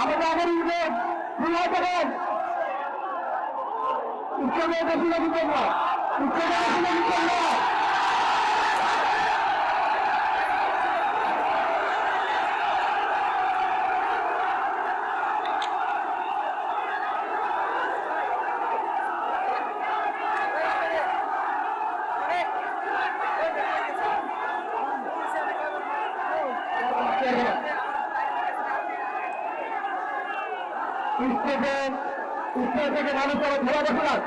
আমাদের আগের ভুলা করেন উৎসবে বেশি দিবেন না উৎসবে বেশি দিবেন না উত্তর থেকে মানুষ ধরা বসলাম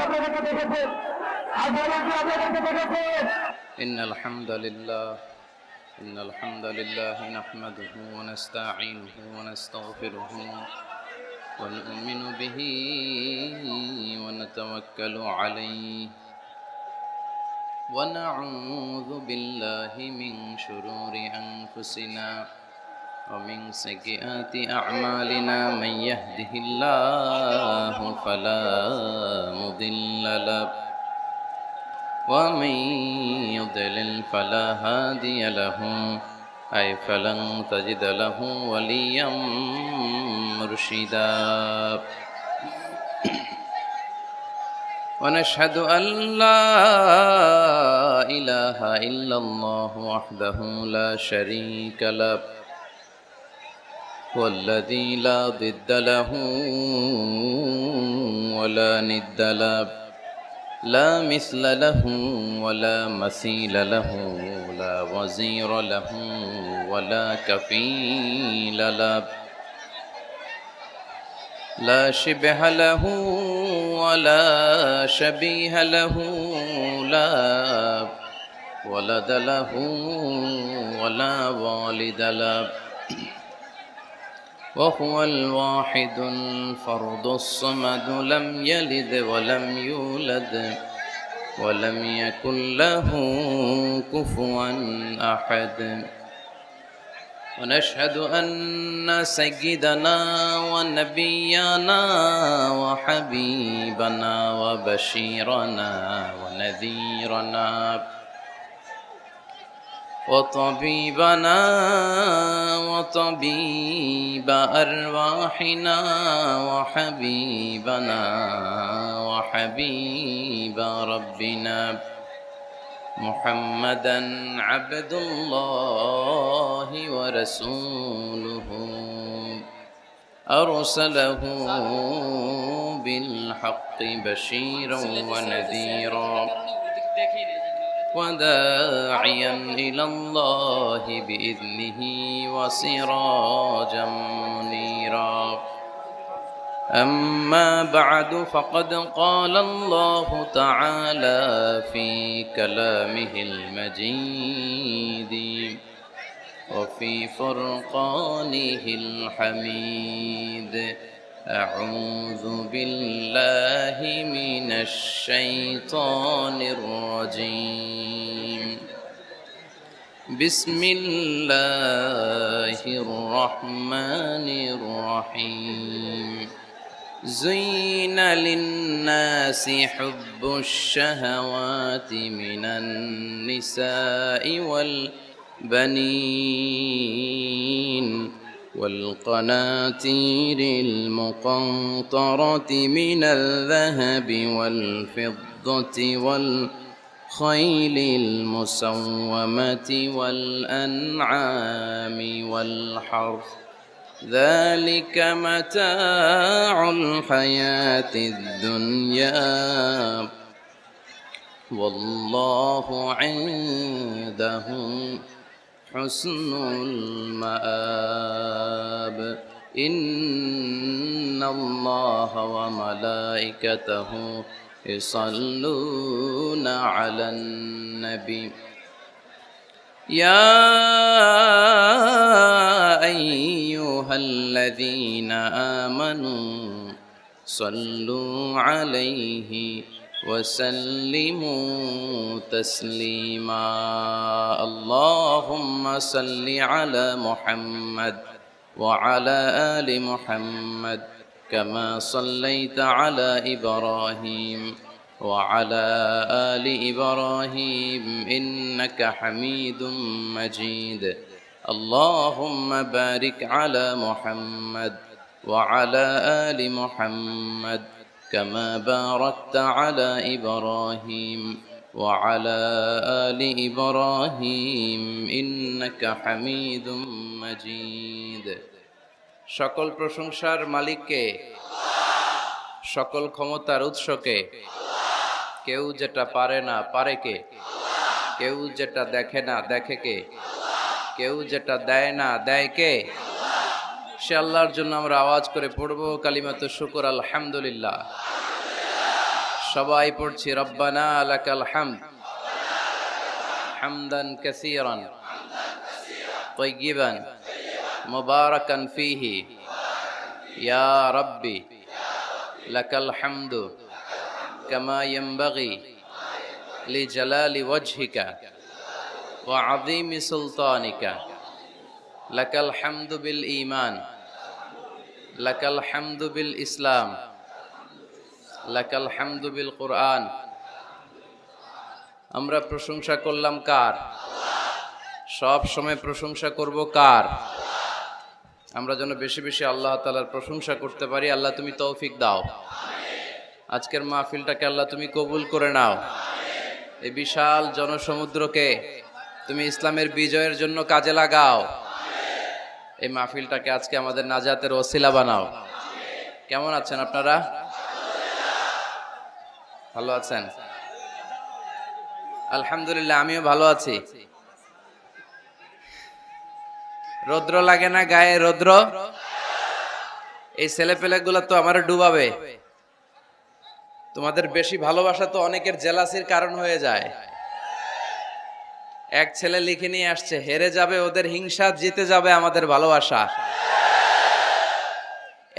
আপনাদেরকে দেখেছে আর আপনাদেরকে দেখেছে إن الحمد لله نحمده ونستعينه ونستغفره ونؤمن به ونتوكل عليه ونعوذ بالله من شرور أنفسنا ومن سيئات أعمالنا من يهده الله فلا مضل له ومن يضلل فلا هادي له أي فلن تجد له وليا مرشدا ونشهد أن لا إله إلا الله وحده لا شريك له والذي لا ضد له ولا ند له لا مثل له ولا مثيل له لا وزير له ولا كفيل له لا شبه له ولا شبيه له لا ولد له ولا والد له وهو الواحد الفرد الصمد لم يلد ولم يولد ولم يكن له كفوا أحد ونشهد أن سيدنا ونبينا وحبيبنا وبشيرنا ونذيرنا وطبيبنا وطبيب أرواحنا وحبيبنا وحبيب ربنا محمدا عبد الله ورسوله أرسله بالحق بشيرا ونذيرا وداعيا إلى الله بإذنه وسراجا منيرا أما بعد فقد قال الله تعالى في كلامه المجيد وفي فرقانه الحميد أعوذ بالله من الشيطان الرجيم بسم الله الرحمن الرحيم زين للناس حب الشهوات من النساء والبنين والقناطير المقنطرة من الذهب والفضة والخيل المسومة والأنعام والحرث ذلك متاع الحياة الدنيا والله عنده حسن المآب إن الله وملائكته يصلون على النبي يا أيها الذين آمنوا صلوا عليه وسلموا تسليما اللهم صل على محمد وعلى آل محمد كما صليت على إبراهيم وعلى آل إبراهيم إنك حميد مجيد اللهم بارك على محمد وعلى آل محمد كما باركت على إبراهيم وعلى آل إبراهيم إنك حميد مجيد সকল প্রশংসার মালিককে, সকল ক্ষমতার উৎসকে। কেউ যেটা পারে না পারে কে, কেউ যেটা দেখে না দেখে কে, কেউ যেটা দেয় না দেয় কে? সে আল্লাহর জন্য আমরা আওয়াজ করে পড়বো কালিমাতুশ শুকর আলহামদুলিল্লাহ। সবাই পড়ছি রব্বানা লাকাল হামদ হামদান কাসীরান তাইয়িবান মুবারাকান ফীহি ইয়া রাব্বি লাকাল হামদু কামা ইয়ানবাগি লিজালালি ওয়াজহিকা ওয়া আযীমি সুলতানিকা লাকাল হামদু বিল ঈমান লাকাল হামদু বিল ইসলাম লাকাল হামদু বিল কুরআন। আমরা প্রশংসা করলাম কার? সব সময় প্রশংসা করব কার? আমরা যেন বেশি বেশি আল্লাহ তাআলার প্রশংসা করতে পারি। আল্লাহ তুমি তৌফিক দাও। আজকের মাহফিলটাকে আল্লাহ তুমি কবুল করে নাও। এই বিশাল জনসমুদ্রকে তুমি ইসলামের বিজয়ের জন্য কাজে লাগাও। এই মাহফিলটাকে আজকে আমাদের নাজাতের ওসিলা বানাও। কেমন আছেন আপনারা? ভালো আছেন? আলহামদুলিল্লাহ, আমিও ভালো আছি। রৌদ্র লাগে না গায়ে? রৌদ্র এই ছেলেপেলেগুলো তো আমার ডুবাবে। তোমাদের বেশি ভালোবাসা তো অনেকের জেলাসির কারণ হয়ে যায়। এক ছেলে লিখে নিয়ে আসছে, হেরে যাবে ওদের হিংসা, জিতে যাবে আমাদের ভালোবাসা।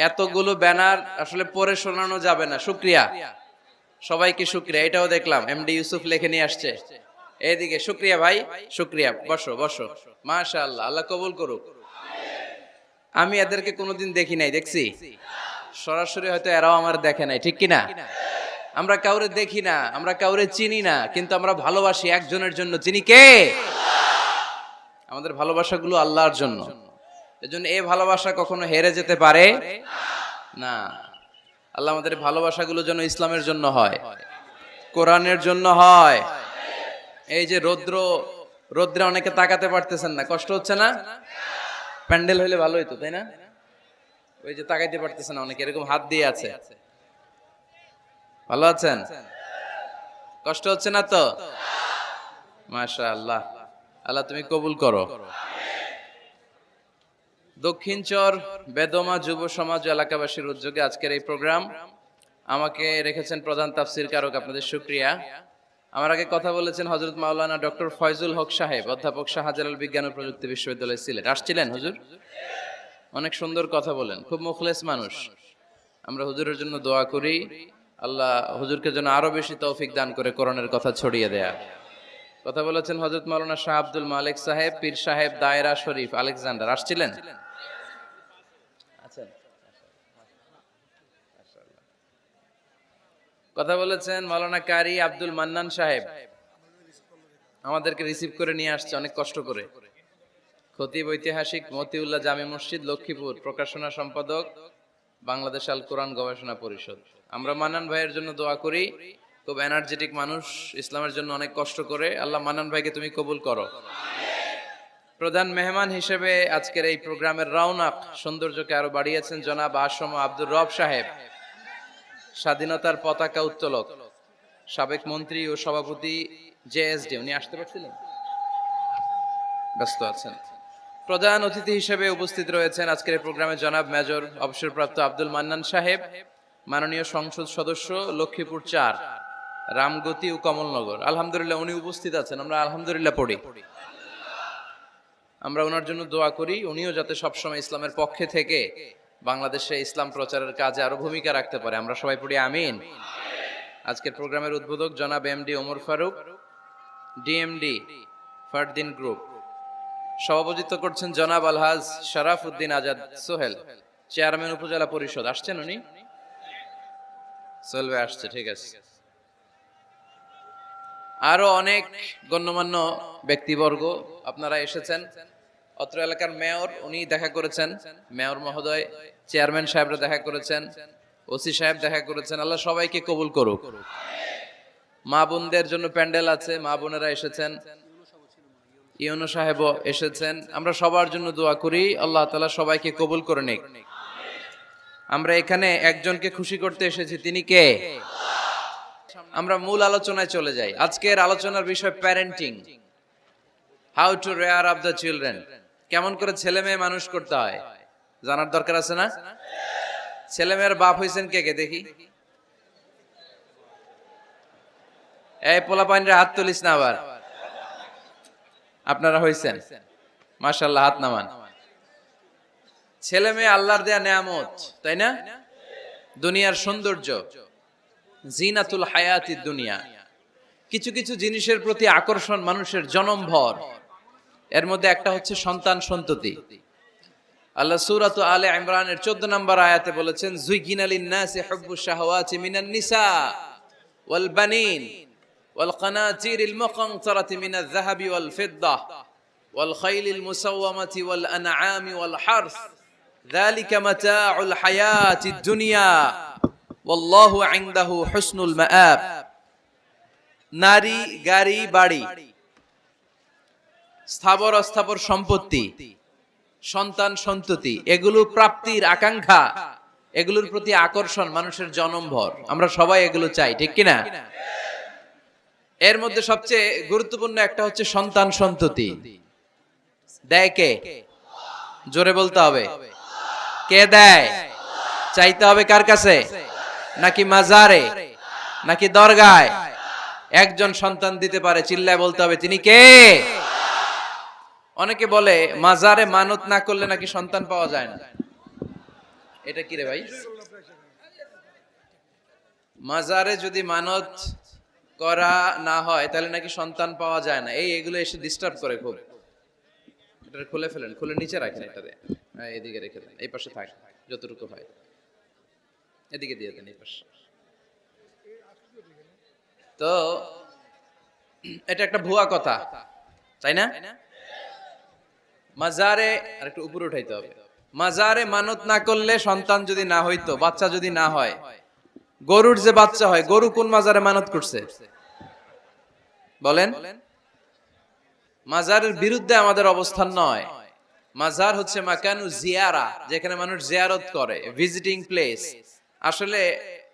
এতগুলো ব্যানার আসলে পড়ে শোনানো যাবে না। শুকরিয়া, সবাইকে শুকরিয়া। এটাও দেখলাম এমডি ইউসুফ লিখে নিয়ে আসছে। এইদিকে শুকরিয়া ভাই, শুকরিয়া। বসো বসো, মাশাআল্লাহ, আল্লাহ কবুল করুক। আমি এদেরকে কোনোদিন দেখি নাই, দেখছি সরাসরি, হয়তো এরাও আমার দেখে নাই, ঠিক কিনা? আমরা কাউরে দেখি না, আমরা কাউরে চিনি না, কিন্তু আমরা ভালোবাসি একজনের জন্য। চিনি কে? আমাদের ভালোবাসাগুলো আল্লাহর জন্য। এজন্য এই ভালোবাসা কখনো হেরে যেতে পারে না। আল্লাহ আমাদের ভালোবাসাগুলো যেন ইসলামের জন্য হয়, কোরআনের জন্য হয়। এই যে রৌদ্রে অনেকে তাকাতে পারতেছেন না, কষ্ট হচ্ছে না? প্যান্ডেল হইলে ভালো হইতো, তাই না? ওই যে তাকাইতে পারতেছেন না অনেকে, এরকম হাত দিয়ে আছে। ভালো আছেন? কষ্ট হচ্ছে না তো? মাশাআল্লাহ, আল্লাহ তুমি কবুল করো। দক্ষিণচর বেদমা যুব সমাজ এলাকাবাসীর উদ্যোগে আজকের এই প্রোগ্রাম। আমাকে রেখেছেন প্রধান তাফসীর কারক, আপনাদের শুকরিয়া। আমার আগে কথা বলেছেন হযরত মাওলানা ডক্টর ফয়জুল হক সাহেব, অধ্যাপক শাহজালাল বিজ্ঞান ও প্রযুক্তি বিশ্ববিদ্যালয় সিলেট। আসছিলেন হুজুর? অনেক সুন্দর কথা বলেন, খুব মুখলেস মানুষ। আমরা হুজুরের জন্য দোয়া করি, আল্লাহ হুজুরকে যেন আরো বেশি তৌফিক দান করে কোরআনের কথা ছড়িয়ে দেয়া। কথা বলেছেন হযরত মাওলানা শাহ আব্দুল মালিক সাহেব, পীর সাহেব দায়রা শরীফ আলেকজান্ডার। আসছিলেন? কথা বলেছেন মাওলানা কারি আব্দুল মান্নান সাহেব, আমাদেরকে রিসিভ করে নিয়ে আসছে অনেক কষ্ট করে। খতিব ঐতিহাসিক মতিউল্লাহ জামে মসজিদ লক্ষ্মীপুর, প্রকাশনা সম্পাদক বাংলাদেশ আল কোরআন গবেষণা পরিষদ। আমরা মান্নান ভাইয়ের জন্য দোয়া করি, খুব এনার্জেটিক মানুষ, ইসলামের জন্য অনেক কষ্ট করে। আল্লাহ মান্নান ভাইকে তুমি কবুল করো। প্রধান মেহমান হিসেবে আজকের এই প্রোগ্রামের রওনাক সৌন্দর্যকে আরো বাড়িয়েছেন জনাব আসম আব্দুর রব সাহেব, স্বাধীনতার পতাকা উত্তোলক, সাবেক মন্ত্রী ও সভাপতি জেএসডি। উনি আসতে পারছিলেন? ব্যস্ত আছেন। প্রধান অতিথি হিসেবে উপস্থিত রয়েছেন আজকের এই প্রোগ্রামে জনাব মেজর অবসরপ্রাপ্ত আব্দুল মান্নান সাহেব, মাননীয় সংসদ সদস্য, লক্ষ্মীপুর ৪, রামগতি ও কমলনগর। আলহামদুলিল্লাহ উনি উপস্থিত আছেন, আমরা আলহামদুলিল্লাহ পড়ি। আমরা ওনার জন্য দোয়া করি, উনিও যাতে সবসময় ইসলামের পক্ষে থেকে বাংলাদেশে ইসলাম প্রচারের কাজে আরো ভূমিকা রাখতে পারে। আমরা সবাই পড়ি আমিন। আজকের প্রোগ্রামের উদ্বোধক জনাব MD Omar Faruk, DMD Fardin group. সভাপতিত্ব করছেন জনাব আলহাজ শরাফ উদ্দিন আজাদ সোহেল, চেয়ারম্যান উপজেলা পরিষদ। আসছেন উনি? সোহেল ভাই আসছে, ঠিক আছে। আরো অনেক গণ্যমান্য ব্যক্তিবর্গ আপনারা এসেছেন। অত্র এলাকার মেয়র উনি দেখা করেছেন, মেয়র মহোদয়, চেয়ারম্যান সাহেবরা দেখা করেছেন, ওসি সাহেব দেখা করেছেন। আল্লাহ সবাইকে কবুল করুক। মা বোনদের জন্য প্যান্ডেল আছে, মা বোনেরা এসেছেন, ইউনো সাহেবও এসেছেন। আমরা সবার জন্য দোয়া করি, আল্লাহ তাআলা সবাইকে কবুল করে নিক। আমরা এখানে একজনকে খুশি করতে এসেছি, তিনি কে? আমরা মূল আলোচনায় চলে যাই। আজকের আলোচনার বিষয় parenting, how to rare up the children. কেমন করে ছেলে মেয়ে মানুষ করতে হয় জানার দরকার আছে না? ছেলে মেয়ের বাপ হয়েছেন কে কে দেখি? এই পোলাপাইনরা হাত তুলিস না আবার। আপনারা হয়েছেন, মাশাআল্লাহ, হাত নামান। ছেলে মেয়ে আল্লাহর দেয়া নেয়ামত, তাই না? দুনিয়ার সৌন্দর্য, জিনাতুল হায়াতিদ দুনিয়া। কিছু কিছু জিনিসের প্রতি আকর্ষণ মানুষের জনমভর। এর মধ্যে একটা হচ্ছে সন্তান সন্ততি। আল্লাহ সূরাত আলে ইমরানের 14 নম্বর আয়াতে বলেছেন, যুইগিনা লিন-নাসি হুব্বুশ শাহাওয়াতি মিনান নিসা ওয়াল বানিন ওয়াল কানাতিরিল মুকানতারাতি মিনাজ যাহাবি ওয়াল ফিদ্দা ওয়াল খাইলিল মুসাওয়ামাতি ওয়াল আনআমি ওয়াল হারস যালিকা মাতাউল হায়াতিদ দুনিয়া ওয়াল্লাহু ইনদাহু হুসনুল মাআব। নারী, গাড়ি, বাড়ি, স্থাবর অস্থাবর সম্পত্তি, সন্তান সন্ততি, এগুলো প্রাপ্তির আকাঙ্ক্ষা, এগুলোর প্রতি আকর্ষণ মানুষের জনমভর। আমরা সবাই এগুলো চাই, ঠিক কিনা? এর মধ্যে সবচেয়ে গুরুত্বপূর্ণ একটা হচ্ছে সন্তান সন্ততি। দেয় কে? জোরে বলতে হবে, কে দেয়? চাইতে হবে কার কাছে? নাকি মাজারে, নাকি দরগায়? একজন সন্তান দিতে পারে, চিল্লায় বলতে হবে তিনি কে? অনেকে বলে মাজারে মানত না করলে নাকি সন্তান পাওয়া যায় না। এটা কি রে ভাই? মাজারে যদি মানত করা না হয় তাহলে নাকি সন্তান পাওয়া যায় না। এগুলো এসে ডিস্টার্ব করে খুব। এটা খুলে ফেলেন, খুলে নিচে রাখেন, এটাতে এদিকে রেখে দেন, এই পাশে থাক যতটুকু হয়, এদিকে দিয়ে দেন, এই পাশে। তো এটা একটা ভুয়া কথা, তাই না? মাজারে আর একটু উপরে উঠাইতে হবে। মাজারে মানত না করলে সন্তান যদি না হইতো, বাচ্চা যদি না হয়, গরুর যে বাচ্চা হয়, গরু কোন মাজারে মানত করছে বলেন? মাজারের বিরুদ্ধে আমাদের অবস্থান নয়। মাজার হচ্ছে মাকানু জিয়ারা, যেখানে মানুষ জিয়ারত করে, ভিজিটিং প্লেস। আসলে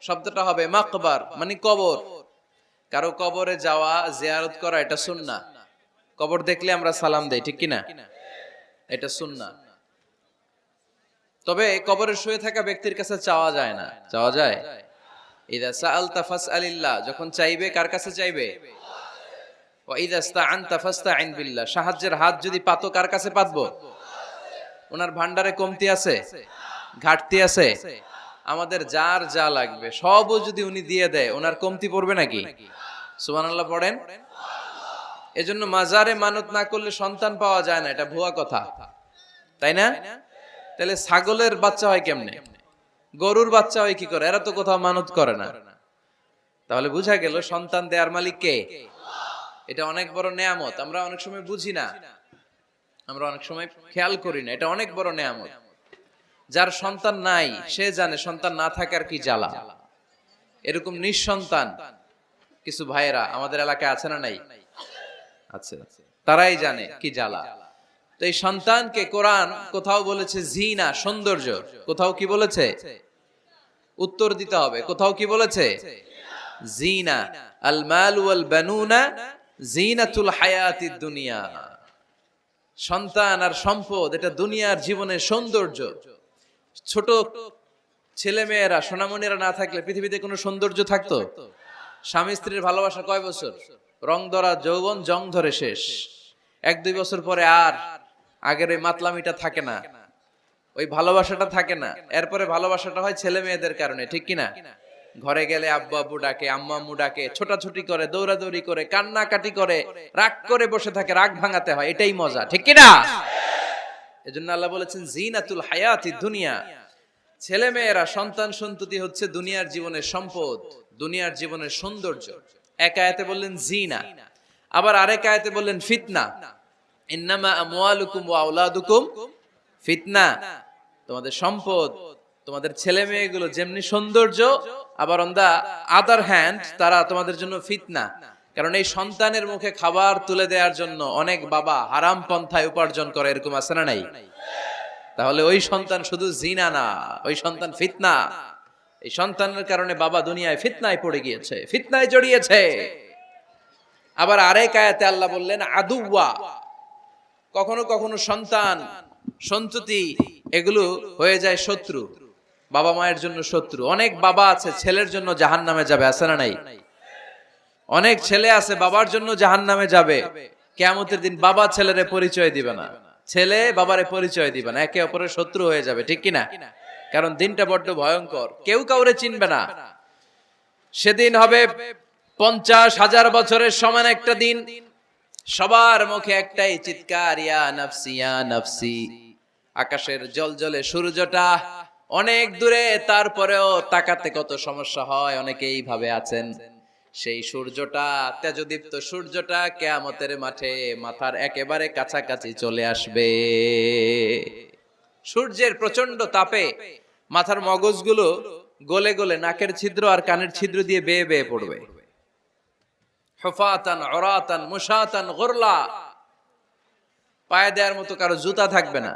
শব্দটা হবে মাকবার, মানে কবর। কারো কবরে যাওয়া, জিয়ারত করা, এটা সুন্নাহ। কবর দেখলে আমরা সালাম দেই, ঠিক কিনা? এটা সুন্নাহ। তবে কবরে শুয়ে থাকা ব্যক্তির কাছে চাওয়া যায় না। চাওয়া যায়? ইযা সাআলতা ফাসআলিল্লাহ, যখন চাইবে কার কাছে চাইবে? ওয়া ইযা ইসতাআনতা ফাসতাইন বিল্লাহ, সাহায্যের হাত যদি পাতো কার কাছে পাতবো? ওনার ভান্ডারে কমতি আছে, ঘাটতি আছে? আমাদের যার যা লাগবে সবও যদি উনি দিয়ে দেয়, ওনার কমতি পড়বে নাকি? সুবহানাল্লাহ পড়েন। এজন্য মাজারে মানত না করলে সন্তান পাওয়া যায় না, এটা ভুয়া কথা, তাই না? তাহলে ছাগলের বাচ্চা হয় কেমনে? গরুর বাচ্চা হয় কি করে? এরা তো কোথাও মানত করে না। তাহলে বুঝা গেল সন্তান দেয়ার মালিক কে? এটা অনেক বড় নেয়ামত। আমরা অনেক সময় বুঝি না, আমরা অনেক সময় খেয়াল করি না। এটা অনেক বড় নেয়ামত। যার সন্তান নাই সে জানে সন্তান না থাকার কি জ্বালা। এরকম নিঃসন্তান কিছু ভাইয়েরা আমাদের এলাকায় আছে না নাই? আছে। তারাই জানে কি জ্বালা। তো এই সন্তানকে কোরআন কোথাও বলেছে জিনা, সৌন্দর্য, কোথাও কি বলেছে? উত্তর দিতে হবে। কোথাও কি বলেছে? জিনা। আল মাল ওয়াল বানুনা জিনাতুল হায়াতিদ দুনিয়া। সন্তান আর সম্পদ এটা দুনিয়ার জীবনের সৌন্দর্য। ছোট ছেলে মেয়েরা, সোনামণিরা না থাকলে পৃথিবীতে কোনো সৌন্দর্য থাকতো? স্বামী স্ত্রীর ভালোবাসা কয় বছর? রং ধরা যৌবন, জং ধরে শেষ। 1-2 বছর পরে আর আগের ওই মাতলামিটা থাকে না, ওই ভালোবাসাটা থাকে না। এরপরে ভালোবাসাটা হয় ছেলে মেয়েদের কারণে, ঠিক কিনা? ঘরে গেলে আব্বু আব্বু ডাকে, আম্মা আম্মু ডাকে, ছোটাছুটি করে, দৌড়াদৌড়ি করে, কান্নাকাটি করে, রাগ করে বসে থাকে, রাগ ভাঙাতে হয়, এটাই মজা, ঠিক কিনা? এজন্য আল্লাহ বলেছেন জিনাতুল হায়াতিদ দুনিয়া। ছেলে মেয়েরা, সন্তান সন্ততি হচ্ছে দুনিয়ার জীবনের সম্পদ, দুনিয়ার জীবনের সৌন্দর্য। এক আয়াতে বললেন জিনা, আবার আরেক আয়াতে বললেন ফিতনা। ইন্নামা আমওয়ালুকুম ওয়া আওলাদুকুম ফিতনা, তোমাদের সম্পদ, তোমাদের ছেলে মেয়েগুলো যেমনি সৌন্দর্য, আবার অন দা আদার হ্যান্ড তারা তোমাদের জন্য ফিতনা। কারণ এই সন্তানের মুখে খাবার তুলে দেওয়ার জন্য অনেক বাবা হারাম পন্থায় উপার্জন করে, এরকম আছে না নাই? তাহলে ওই সন্তান শুধু জিনা না, ওই সন্তান ফিতনা। এই সন্তানের কারণে বাবা দুনিয়ায় ফিতনায় পড়ে গিয়েছে, ফিতনায় জড়িয়েছে। আবার আরেক আয়াতে আল্লাহ বললেন আদুওয়া, কখনো কখনো সন্তান সন্ততি এগুলো হয়ে যায় শত্রু, বাবা মায়ের জন্য শত্রু। অনেক বাবা আছে ছেলের জন্য জাহান্নামে যাবে, আছে না নাই? অনেক ছেলে আছে বাবার জন্য জাহান্নামে যাবে। কিয়ামতের দিন বাবা ছেলেরে পরিচয় দিবে না, ছেলে বাবারে পরিচয় দিবে না, একে অপরের শত্রু হয়ে যাবে, ঠিক কিনা? কারণ দিনটা বড্ড ভয়ঙ্কর, কেউ কাউরে চিনবে না। সেদিন হবে 50,000 বছরের সমান একটা দিন। সবার মুখে একটাই চিৎকার, ইয়া নাফসি ইয়া নাফসি। আকাশের জলজলে সূর্যটা অনেক দূরে, তারপরেও তাকাতে কত সমস্যা হয়। অনেকেই ভাবে আছেন সেই সূর্যটা, তেজদীপ্ত সূর্যটা কিয়ামতের মাঠে মাথার একেবারে কাছাকাছি চলে আসবে। সূর্যের প্রচন্ড তাপে মাথার মগজগুলো গলে গলে নাকের ছিদ্র আর কানের ছিদ্র দিয়ে বেয়ে বেয়ে পড়বে। হুফাতান উরাতান মুশাতান গুরলা, পায়ে দেওয়ার মতো কারো জুতা থাকবে না।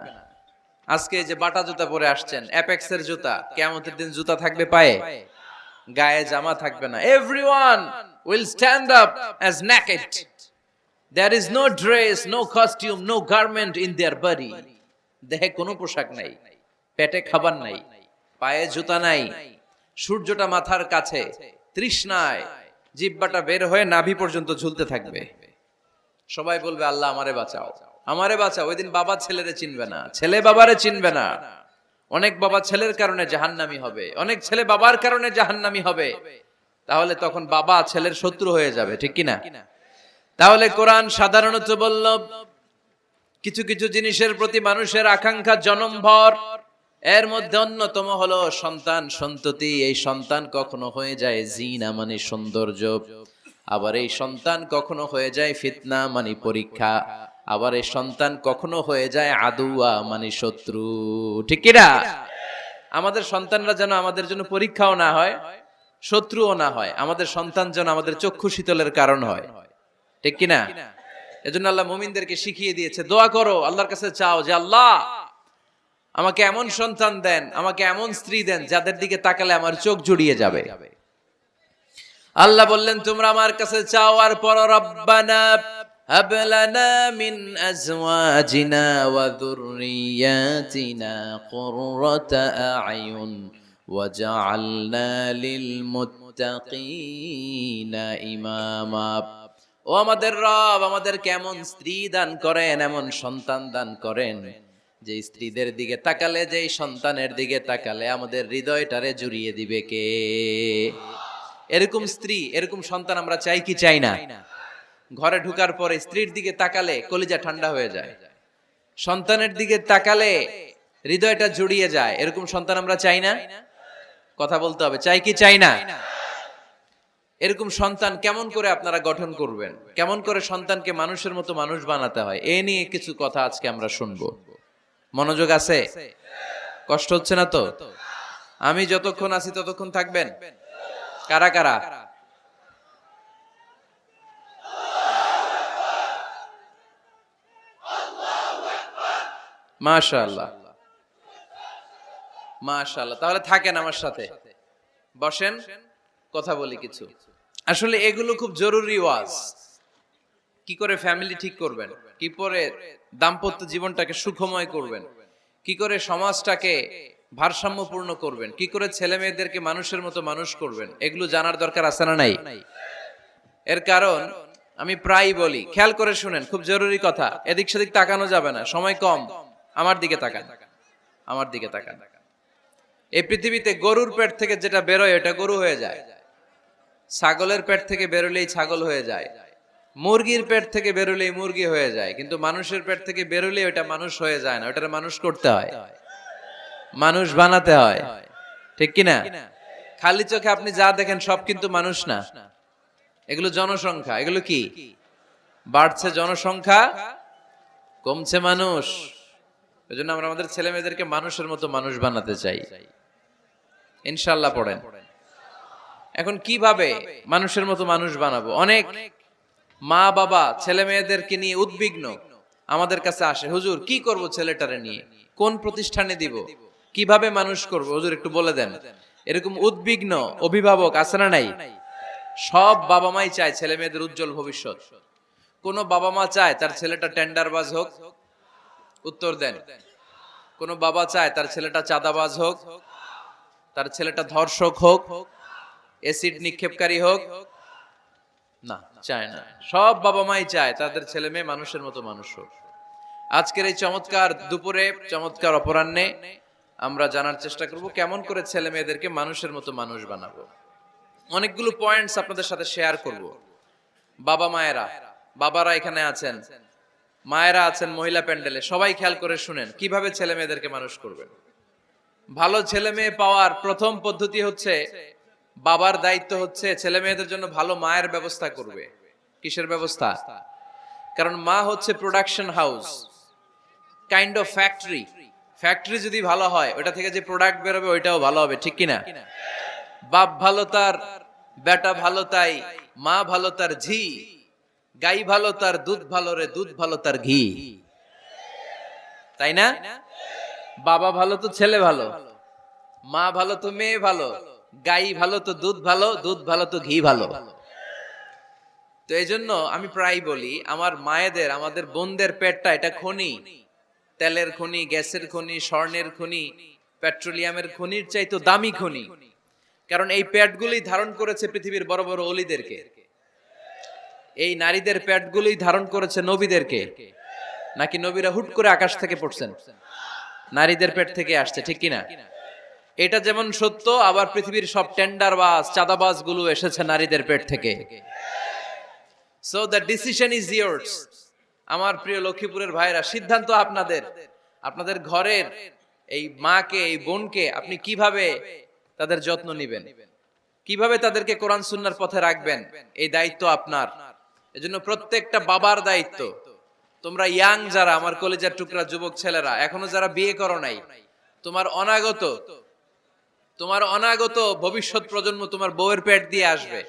আজকে যে বাটা জুতা পরে আসছেন, অ্যাপেক্সের জুতা, কিয়ামতের দিন জুতা থাকবে পায়ে, গায়ে জামা থাকবে না। Everyone will stand up as naked. There is no dress, no costume, no garment in their body. দেহে কোনো পোশাক নাই, পেটে খাবার নাই, পায়ে জুতা নাই, সূর্যটা মাথার কাছে, তৃষ্ণায় জিহ্বাটা বের হয়ে নাভি পর্যন্ত ঝুলতে থাকবে। সবাই বলবে আল্লাহ আমারে বাঁচাও, আমারে বাঁচাও। ওই দিন বাবা ছেলেরে চিনবে না, ছেলে বাবারে চিনবে না। অনেক বাবা ছেলের কারণে জাহান্নামী হবে, অনেক ছেলে বাবার কারণে জাহান্নামী হবে। তাহলে তখন বাবা ছেলের শত্রু হয়ে যাবে, ঠিক কিনা? তাহলে কোরআন সাধারণত বলল কিছু কিছু জিনিসের প্রতি মানুষের আকাঙ্ক্ষা জনমভর, এর মধ্যে অন্যতম হলো সন্তান সন্ততি। এই সন্তান কখনো হয়ে যায় জিনা মানে সৌন্দর্য, আবার এই সন্তান কখনো হয়ে যায় ফিতনা মানে পরীক্ষা, আবার এই সন্তান কখনো হয়ে যায় আদুয়া মানে শত্রু, ঠিক কিনা? আমাদের সন্তানরা যেন আমাদের জন্য পরীক্ষাও না হয়, শত্রুও না হয়। আমাদের সন্তান যেন আমাদের চক্ষু শীতলের কারণ হয়, ঠিক কিনা? এজন্য আল্লাহ মুমিনদেরকে শিখিয়ে দিয়েছে, দোয়া করো, আল্লাহর কাছে চাও যে আল্লাহ আমাকে এমন সন্তান দেন, আমাকে এমন স্ত্রী দেন যাদের দিকে তাকালে আমার চোখ জুড়িয়ে যাবে। আল্লাহ বললেন তোমরা আমার কাছে চাও আর পড়ো, রব্বানা হাব লানা মিন আজওয়াজিনা ওয়া যুররিয়াতিনা কুররাতা আ'য়ুন ওয়াজআলনা লিল মুত্তাকিনা ইমামা। ও আমাদের রব, আমাদেরকে এমন স্ত্রী দান করেন, এমন সন্তান দান করেন যে স্ত্রীদের দিকে তাকালে, যে সন্তানের দিকে তাকালে আমাদের হৃদয়টারে জুড়িয়ে দিবে কে? এরকম স্ত্রী, এরকম সন্তান আমরা চাই কি চাই না? ঘরে ঢোকার পরে স্ত্রীর দিকে তাকালে কলিজা ঠান্ডা হয়ে যায়, সন্তানের দিকে তাকালে হৃদয়টা জুড়িয়ে যায়। এরকম সন্তান আমরা চাই না? কথা বলতে হবে, চাই কি চাই না? এরকম সন্তান কেমন করে আপনারা গঠন করবেন, কেমন করে সন্তানকে মানুষের মতো মানুষ বানাতে হয়, এ নিয়ে কিছু কথা আজকে আমরা শুনবো। মনোযোগ আছে? কষ্ট হচ্ছে না তো? আমি যতক্ষণ আছি ততক্ষণ থাকবেন? কারা কারা? মাশাআল্লাহ, মাশাআল্লাহ। তাহলে থাকেন আমার সাথে, বসেন, কথা বলি কিছু। আসলে এগুলো খুব জরুরি ওয়াজ। কি করে ফ্যামিলি ঠিক করবেন, কি করে দাম্পত্য জীবনটাকে সুখময় করবেন, কি করে সমাজটাকে ভারসাম্যপূর্ণ করবেন, কি করে ছেলে মেয়েদেরকে মানুষের মতো মানুষ করবেন, এগুলো জানার দরকার আছে না নাই? এর কারণ আমি প্রায় বলি, খেয়াল করে শুনেন, খুব জরুরি কথা, এদিক সেদিক তাকানো যাবে না, সময় কম। আমার দিকে তাকান, আমার দিকে তাকান। এই পৃথিবীতে গরুর পেট থেকে যেটা বেরোয় এটা গরু হয়ে যায়, ছাগলের পেট থেকে বেরোলেই ছাগল হয়ে যায়, মুরগির পেট থেকে বেরোলেই মুরগি হয়ে যায়, কিন্তু মানুষের পেট থেকে বেরোলেই ওটা মানুষ হয়ে যায় না, ওটার মানুষ করতে হয়, মানুষ বানাতে হয়, ঠিক কিনা? খালি চোখে আপনি যা দেখেন সব কিন্তু মানুষ না, এগুলো জনসংখ্যা। এগুলো কি? বাড়ছে জনসংখ্যা, কমছে মানুষ। এজন্য আমরা আমাদের ছেলে মেয়েদেরকে মানুষের মতো মানুষ বানাতে চাই। ইনশাআল্লাহ পড়েন। এখন কিভাবে মানুষের মতো মানুষ বানাবো? অনেক মা বাবা ছেলে মেয়েদেরকে নিয়ে উদ্বিগ্ন, আমাদের কাছে আসে, হুজুর কি করব ছেলেটারে নিয়ে, কোন প্রতিষ্ঠানে দিব, কিভাবে মানুষ করব হুজুর একটু বলে দেন। এরকম উদ্বিগ্ন অভিভাবক আছে না নাই? সব বাবা মাই চায় ছেলে মেয়েদের উজ্জ্বল ভবিষ্যৎ। কোন বাবা মা চায় তার ছেলেটা টেন্ডারবাজ হোক? উত্তর দেন। কোন বাবা চায় তার ছেলেটা চাঁদাবাজ হোক, তার ছেলেটা ধর্ষক হোক, এসিড নিক্ষেপকারী হোক? না, চায় না। সব বাবা মাই চায় তাদের ছেলে মেয়ে মানুষের মতো মানুষ হোক। আজকের এই চমৎকার দুপুরে, চমৎকার অপরাহ্নে আমরা জানার চেষ্টা করব কেমন করে ছেলে মেয়েদেরকে মানুষের মতো মানুষ বানাবো। অনেকগুলো পয়েন্টস আপনাদের সাথে শেয়ার করব। বাবা মায়েরা, বাবারা এখানে আছেন, মায়েরা আছেন মহিলা প্যান্ডেলে, সবাই খেয়াল করে শুনেন কিভাবে ছেলে মেয়েদেরকে মানুষ করবেন। ভালো ছেলে মেয়ে পাওয়ার প্রথম পদ্ধতি হচ্ছে, বাবার দায়িত্ব হচ্ছে ছেলে মেয়েদের জন্য ভালো মায়ের ব্যবস্থা করবে। কিসের ব্যবস্থা? কারণ মা হচ্ছে production house, kind of factory. Factory যদি ভালো হয়, ওটা থেকে যে প্রোডাক্ট বেরোবে ওইটাও ভালো হবে, ঠিক কিনা? বাপ ভালো তার বেটা ভালো তাই, মা ভালো তার ঝি, গাই ভালো তার দুধ ভালো রে, দুধ ভালো তার ঘি, তাই না? বাবা ভালো তো ছেলে ভালো, মা ভালো তো মেয়ে ভালো, গাই ভালো তো দুধ ভালো, দুধ ভালো তো ঘি ভালো। তো এই জন্য আমি প্রায় বলি, আমার মায়েদের, আমাদের বোনদের পেটটা এটা খনি, তেলের খনি, গ্যাসের খনি, স্বর্ণের খনি, পেট্রোলিয়ামের খনির চাইতো দামি খনি। কারণ এই পেটগুলোই ধারণ করেছে পৃথিবীর বড় বড় অলিদেরকে। এই নারীদের পেটগুলোই ধারণ করেছে নবীদেরকে। নাকি নবীরা হুট করে আকাশ থেকে পড়ছেন? নারীদের পেট থেকে আসছে, ঠিক কিনা? এটা যেমন সত্য, আবার পৃথিবীর সব টেন্ডারবাজ, চাঁদাবাজ গুলো এসেছে নারীদের পেট থেকে। So the decision is years. আমার প্রিয় লক্ষ্মীপুরের ভাইরা, সিদ্ধান্ত আপনাদের। আপনাদের ঘরের এই মাকে, এই বোনকে আপনি কিভাবে তাদের যত্ন নেবেন, কিভাবে তাদেরকে কোরআন সুন্নাহর পথে রাখবেন, এই দায়িত্ব আপনার। এজন্য প্রত্যেকটা বাবার দায়িত্ব। তোমরা ইয়াং যারা, আমার কলেজের টুকরা যুবক ছেলেরা, এখনো যারা বিয়ে করো নাই, তোমার অনাগত ভবিষ্যৎ প্রজন্ম তোমার বউয়ের পেট দিয়ে আসবে।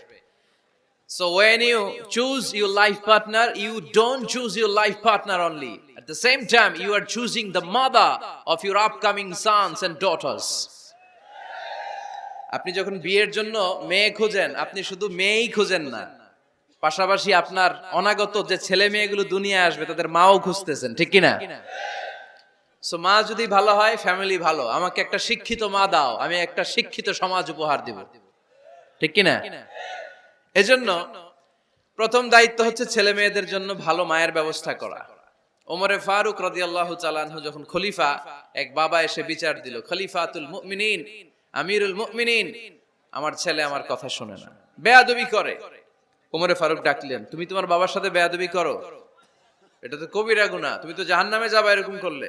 So when you choose your life partner, you don't choose your life partner only. At the same time, you are choosing the mother of your upcoming sons and daughters. আপনি যখন বিয়ের জন্য মেয়ে খোঁজেন, আপনি শুধু মেয়েই খোঁজেন না, পাশাপাশি আপনার অনাগত যে ছেলে মেয়েগুলো দুনিয়া আসবে তাদের মাও খুঁজতেছেন, ঠিক কিনা? সো মা যদি ভালো হয়, ফ্যামিলি ভালো। আমাকে একটা শিক্ষিত মা দাও, আমি একটা শিক্ষিত সমাজ উপহার দিব, ঠিক কিনা? এজন্য প্রথম দায়িত্ব হচ্ছে ছেলে মেয়েদের জন্য ভালো মায়ের ব্যবস্থা করা। ওমরে ফারুক রাদিয়াল্লাহু তাআলা আনহু যখন খলিফা, এক বাবা এসে বিচার দিল, খলিফাতুল মুমিনিন, আমিরুল মুমিনিন, আমার ছেলে আমার কথা শোনে না, বেয়াদবি করে। ওমরে ফারুক ডাকলেন, তুমি তোমার বাবার সাথে বেয়াদবি করো? এটা তো কবিরা গুনাহ, তুমি তো জাহান্নামে যাবে এরকম করলে।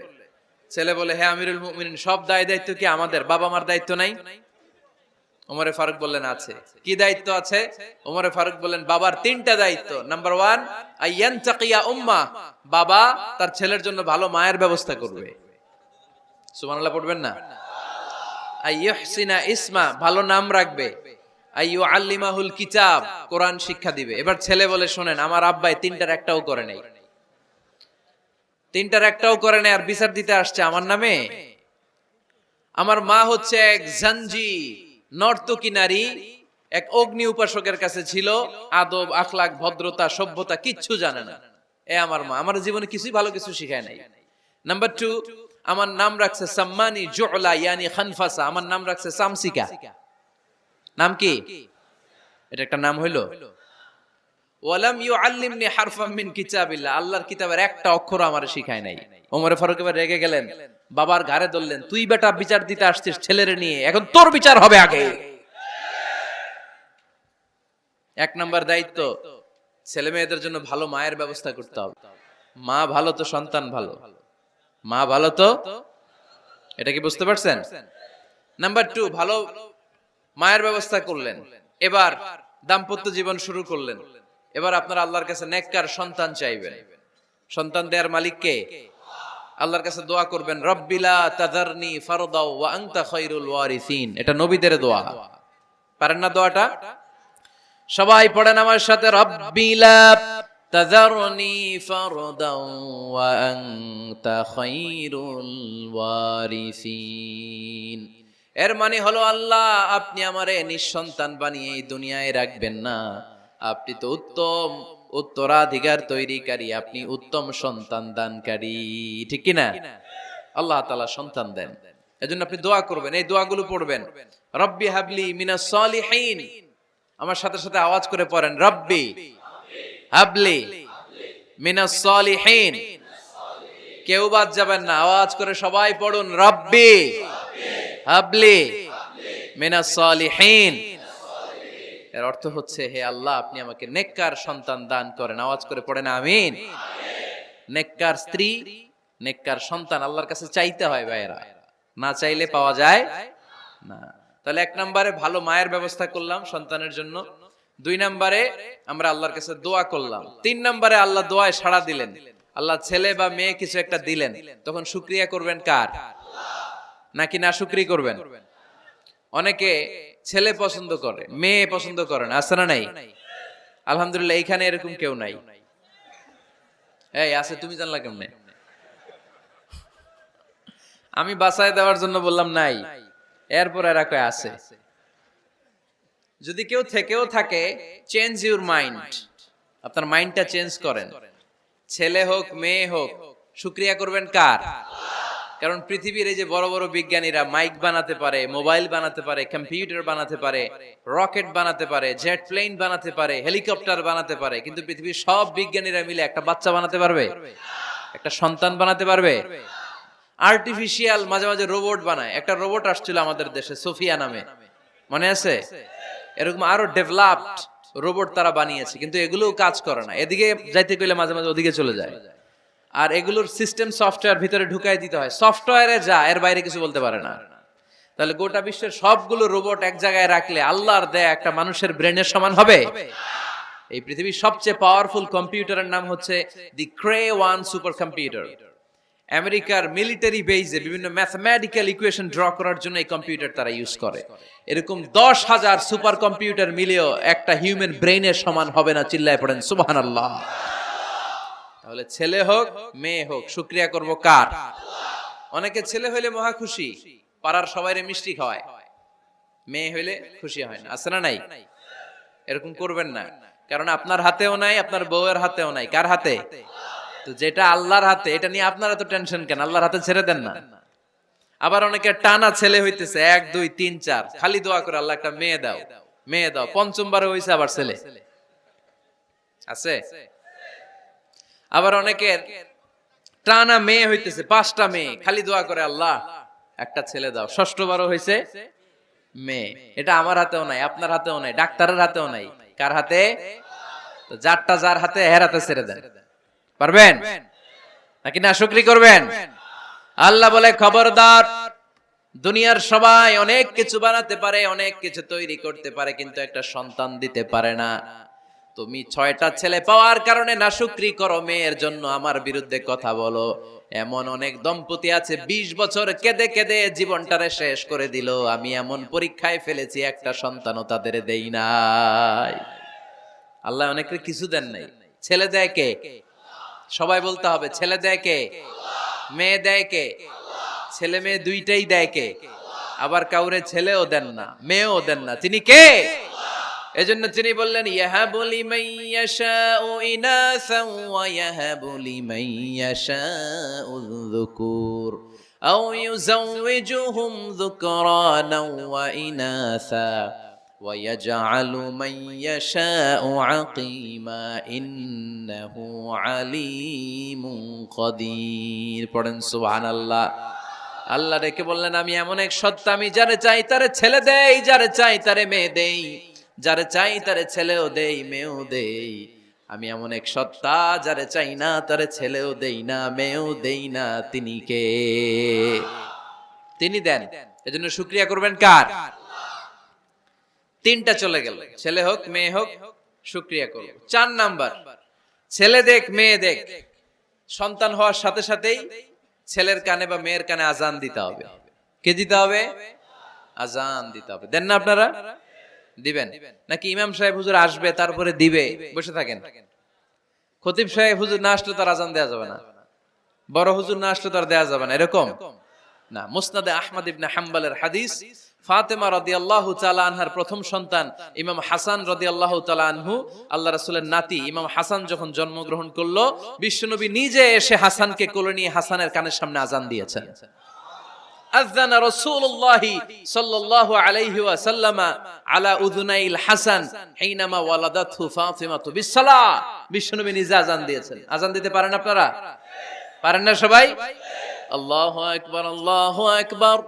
ছেলে বলে, হ্যাঁ আমিরুল মুমিনিন, সব দায়িত্ব কি আমাদের? বাবা মার দায়িত্ব নাই? ওমরে ফারুক বললেন, আছে। কি দায়িত্ব আছে? ওমরে ফারুক বললেন, বাবার তিনটা দায়িত্ব। নাম্বার 1, আইয়ানতাকিয়া উম্মাহ, বাবা তার ছেলের জন্য ভালো মায়ের ব্যবস্থা করবে। সুবহানাল্লাহ পড়বেন না? আইয়ুহসিনা ইসমা, ভালো নাম রাখবে। আইয়ুআল্লিমাহুল কিতাব, কোরআন শিক্ষা দিবে। এবার ছেলে বলে, শোনেন, আমার আব্বাই তিনটার একটাও করে নাই, তিনটার একটাও করে নাই, আর বিচার দিতে আসছে আমার নামে। আমার মা হচ্ছে এক জাঞ্জি, নর্তকী নারী, এক অগ্নি উপাসকের কাছে ছিল, আদব আখলাক ভদ্রতা সভ্যতা কিচ্ছু জানে না। এ আমার মা, আমার জীবনে কিছুই ভালো কিছু শিখায় নাই। নাম্বার 2, আমার নাম রাখছে সাম্মানি জুলা ইয়ানি খানফাসা, আমার নাম রাখছে সামসিকা। নাম কি? এটা একটা নাম হইলো? ওয়ালাম ইউআল্লিমনি হারফাম মিন কিতাবিল্লাহ, আল্লাহর কিতাবের একটা অক্ষর আমারে শিখায় নাই। ওমরে ফারুক এবার রেগে গেলেন, বাবার ঘাড়ে ধরলেন, তুই বেটা বিচার দিতে আসছিস ছেলেরে নিয়ে, এখন তোর বিচার হবে আগে। এক নাম্বার দায়িত্ব, ছেলে মেয়েদের জন্য ভালো মায়ের ব্যবস্থা করতে হবে। মা ভালো তো সন্তান ভালো, মা ভালো তো, এটা কি বুঝতে পারছেন? নাম্বার 2, ভালো মায়ের ব্যবস্থা করলেন, এবার দাম্পত্য জীবন শুরু করলেন। এবার আপনারা আল্লাহর কাছে নেককার সন্তান চাইবেন। সন্তান দেওয়ার মালিক কে? আল্লাহর কাছে দোয়া করবেন, রব্বিলা তাযারনি ফারদাও ওয়া আনতা খায়রুল ওয়ারিসিন। এটা নবীদের দোয়া। পারেন না দোয়াটা? সবাই পড়েন আমার সাথে, রব্বিলা তাযারনি ফারদাও ওয়া আনতা খায়রুল ওয়ারিসিন। এর মানে হলো, আল্লাহ আপনি আমারে নিঃসন্তান বানিয়ে এই দুনিয়ায় রাখবেন না। আপনি তো উত্তম উত্তরাধিকার তৈরিকারী, আপনি উত্তম সন্তান দানকারী, ঠিক কি না? আল্লাহ তাআলা সন্তান দেন, এজন্য আপনি দোয়া করবেন, এই দোয়াগুলো পড়বেন। রব্বি হাবলি মিনাস সালিহিন। আমার সাথে সাথে আওয়াজ করে পড়েন, রব্বি হাবলি মিনাস সালিহিন। কেউ বাদ যাবেন না, আওয়াজ করে সবাই পড়ুন, রব্বি হাবলি মিনাস সালিহিন। এর অর্থ হচ্ছে, হে আল্লাহ আপনি আমাকে নেককার সন্তান দান করেন। আওয়াজ করে পড়েন আমিন। নেককার স্ত্রী, নেককার সন্তান আল্লাহর কাছে চাইতে হয় ভাইয়েরা, না চাইলে পাওয়া যায় না। তাহলে 1 নম্বরে ভালো মায়ের ব্যবস্থা করলাম সন্তানের জন্য, 2 নম্বরে আমরা আল্লাহর কাছে দোয়া করলাম, 3 নম্বরে আল্লাহ দোয়ায় সাড়া দিলেন, আল্লাহ ছেলে বা মেয়ে কিছু একটা দিলেন, তখন শুকরিয়া করবেন কার? নাকি না শুকরি করবেন? অনেকে ছেলে পছন্দ করে, মেয়ে পছন্দ করে না, আছে না নাই? আলহামদুলিল্লাহ এইখানে এরকম কেউ নাই। এই আছে, তুমি জানলা কেমনে? আমি বাঁচায় দেওয়ার জন্য বললাম নাই, এরপর এরা কয় আছে। যদি কেউ থেকেও থাকে, চেঞ্জ ইউর মাইন্ড, আপনার মাইন্ডটা চেঞ্জ করেন। ছেলে হোক মেয়ে হোক, শুকরিয়া করবেন কার? কারণ পৃথিবীর এই যে বড় বড় বিজ্ঞানীরা মাইক বানাতে পারে, মোবাইল বানাতে পারে, কম্পিউটার বানাতে পারে, রকেট বানাতে পারে, জেট প্লেন বানাতে পারে, হেলিকপ্টার বানাতে পারে, কিন্তু পৃথিবীর সব বিজ্ঞানীরা মিলে একটা বাচ্চা বানাতে পারবে? একটা সন্তান বানাতে পারবে? আর্টিফিশিয়াল মাঝে মাঝে রোবট বানায়। একটা রোবট আসছিল আমাদের দেশে, সোফিয়া নামে, মনে আছে? এরকম আরো ডেভেলপড রোবট তারা বানিয়েছে, কিন্তু এগুলোও কাজ করে না। এদিকে যাইতে গেলে মাঝে মাঝে ওদিকে চলে যায়। আর এগুলোর সিস্টেম সফটওয়্যার ভিতরে ঢুকাই দিতে হয়, সফটওয়্যারে যা, এর বাইরে কিছু বলতে পারে না। তাহলে গোটা বিশ্বের সবগুলো রোবট এক জায়গায় রাখলে আল্লাহর দেয়া একটা মানুষের ব্রেনের সমান হবে? এই পৃথিবীর সবচেয়ে পাওয়ারফুল কম্পিউটারের নাম হচ্ছে দি ক্রে 1 সুপার কম্পিউটার। আমেরিকার মিলিটারি বেজে বিভিন্ন ম্যাথমেটিক্যাল ইকুয়েশন ড্র করার জন্য এই কম্পিউটার তারা ইউজ করে। এরকম 10,000 সুপার কম্পিউটার মিলেও একটা হিউম্যান ব্রেইনের সমান হবে না। চিল্লায় পড়েন সুবহানাল্লাহ। তাহলে ছেলে হোক মেয়ে হোক, শুকরিয়া করব কার? অনেকে ছেলে হইলে মহা খুশি, পাড়ার সবাইরে মিষ্টি খাওয়ায়, মেয়ে হইলে খুশি হয় না, আছে না নাই? এরকম করবেন না, কারণ আপনার হাতেও নাই, আপনার বউয়ের হাতেও নাই। কার হাতে? তো যেটা আল্লাহর হাতে, এটা নিয়ে আপনারা তো টেনশন কেন? আল্লাহর হাতে ছেড়ে দেন না। আবার অনেকে টানা ছেলে হইতেছে 1 2 3 4, খালি দোয়া করে আল্লাহ একটা মেয়ে দাও, মেয়ে দাও। 5ম বারে হইছে আবার ছেলে, আছে? আবার অনেকের টানা মেয়ে হইতেছে 5টা মেয়ে, খালি দোয়া করে আল্লাহ একটা ছেলে দাও। 6ষ্ঠ বারও হইছে মেয়ে। এটা আমার হাতেও নাই, আপনার হাতেও নাই, ডাক্তারের হাতেও নাই। কার হাতে? তো যারটা যার হাতে, এর হাতে ছেড়ে দেন। পারবেন নাকি না শুকরি করবেন? আল্লাহ বলে, খবরদার, দুনিয়ার সবাই অনেক কিছু বানাতে পারে, অনেক কিছু তৈরি করতে পারে, কিন্তু একটা সন্তান দিতে পারে না। তুমি 6টা ছেলে পাওয়ার কারণে না শুকরি করো, মেয়ের জন্য আমার বিরুদ্ধে কথা বলো। এমন অনেক দম্পতি আছে 20 বছর কেঁদে কেঁদে জীবনটারে শেষ করে দিল। আমি এমন পরীক্ষায় ফেলেছি, একটা সন্তানও তাদের দেই নাই। আল্লাহ অনেকের কিছু দেন নাই। ছেলে দেয় কে? সবাই বলতে হবে, ছেলে দেয় কে? মেয়ে দেয় কে? ছেলে মেয়ে দুইটাই দেয় কে? আবার কাউরে ছেলেও দেন না, মেয়েও দেন না, তিনি কে? এজন্য তিনি বললেন, ইয়াহাবু লিমান ইয়াশাউ ইনাসা ওয়া ইয়াহাবু লিমান ইয়াশাউ যুকুর আও ইউযাওয়িজুহুম যুকরানা ওয়া ইনাসা ওয়া ইয়াজআলু মান ইয়াশাউ আকীমা ইন্নাহু আলীমুন কাদির। পড়েন সুবহানাল্লাহ। আল্লাহ ডেকে বললেন, আমি এমন এক সত্তা, আমি যারে চাই তারে ছেলে দেই, যারে চাই তারে মেয়ে দেই, যারে চাই তারে ছেলেও দেই, মেয়েও দেই। আমি এমন এক সত্তা, যারে চাই না তারে ছেলেও দেই না, মেয়েও দেই না। তিনি কে? তিনি দেন। এজন্য শুকরিয়া করবেন কার? 3টা চলে গেল, ছেলে হোক মেয়ে হোক, শুকরিয়া করব। 4 নাম্বার, ছেলে দেখ মেয়ে দেখ, সন্তান হওয়ার সাথে সাথেই ছেলের কানে বা মেয়ের কানে আজান দিতে হবে। কে দিতে হবে? আজান দিতে হবে। দেন না আপনারা? দিবেন নাকি ইমাম সাহেব হুজুর আসবে তারপরে দিবে বসে থাকেন? খতিব সাহেব হুজুর না আসলে তার আজান দেওয়া যাবে না, বড় হুজুর না আসলে তার দেওয়া যাবে না, এরকম না। মুসনাদে আহমদ ইবনে হাম্বলের হাদিস, ফাতেমা রাদিয়াল্লাহু তাআলা আনহার প্রথম সন্তান ইমাম হাসান রাদিয়াল্লাহু তাআলা আনহু, আল্লাহ রাসূলের নাতি ইমাম হাসান যখন জন্মগ্রহণ করলো, বিশ্বনবী নিজে এসে হাসানকে কোলে নিয়ে হাসানের কানের সামনে আজান দিয়েছেন। আযানা রাসূলুল্লাহ সাল্লাল্লাহু আলাইহি ওয়াসাল্লাম আলা উযুনাইল হাসান হিনামা ওয়ালাদাতহু ফাতিমাতু বিসসালাহ। বিশ্বনবী নিজে আজান দিয়েছেন। আজান দিতে পারেন আপনারা? পারেন না সবাই? আল্লাহু আকবার, আল্লাহু আকবার,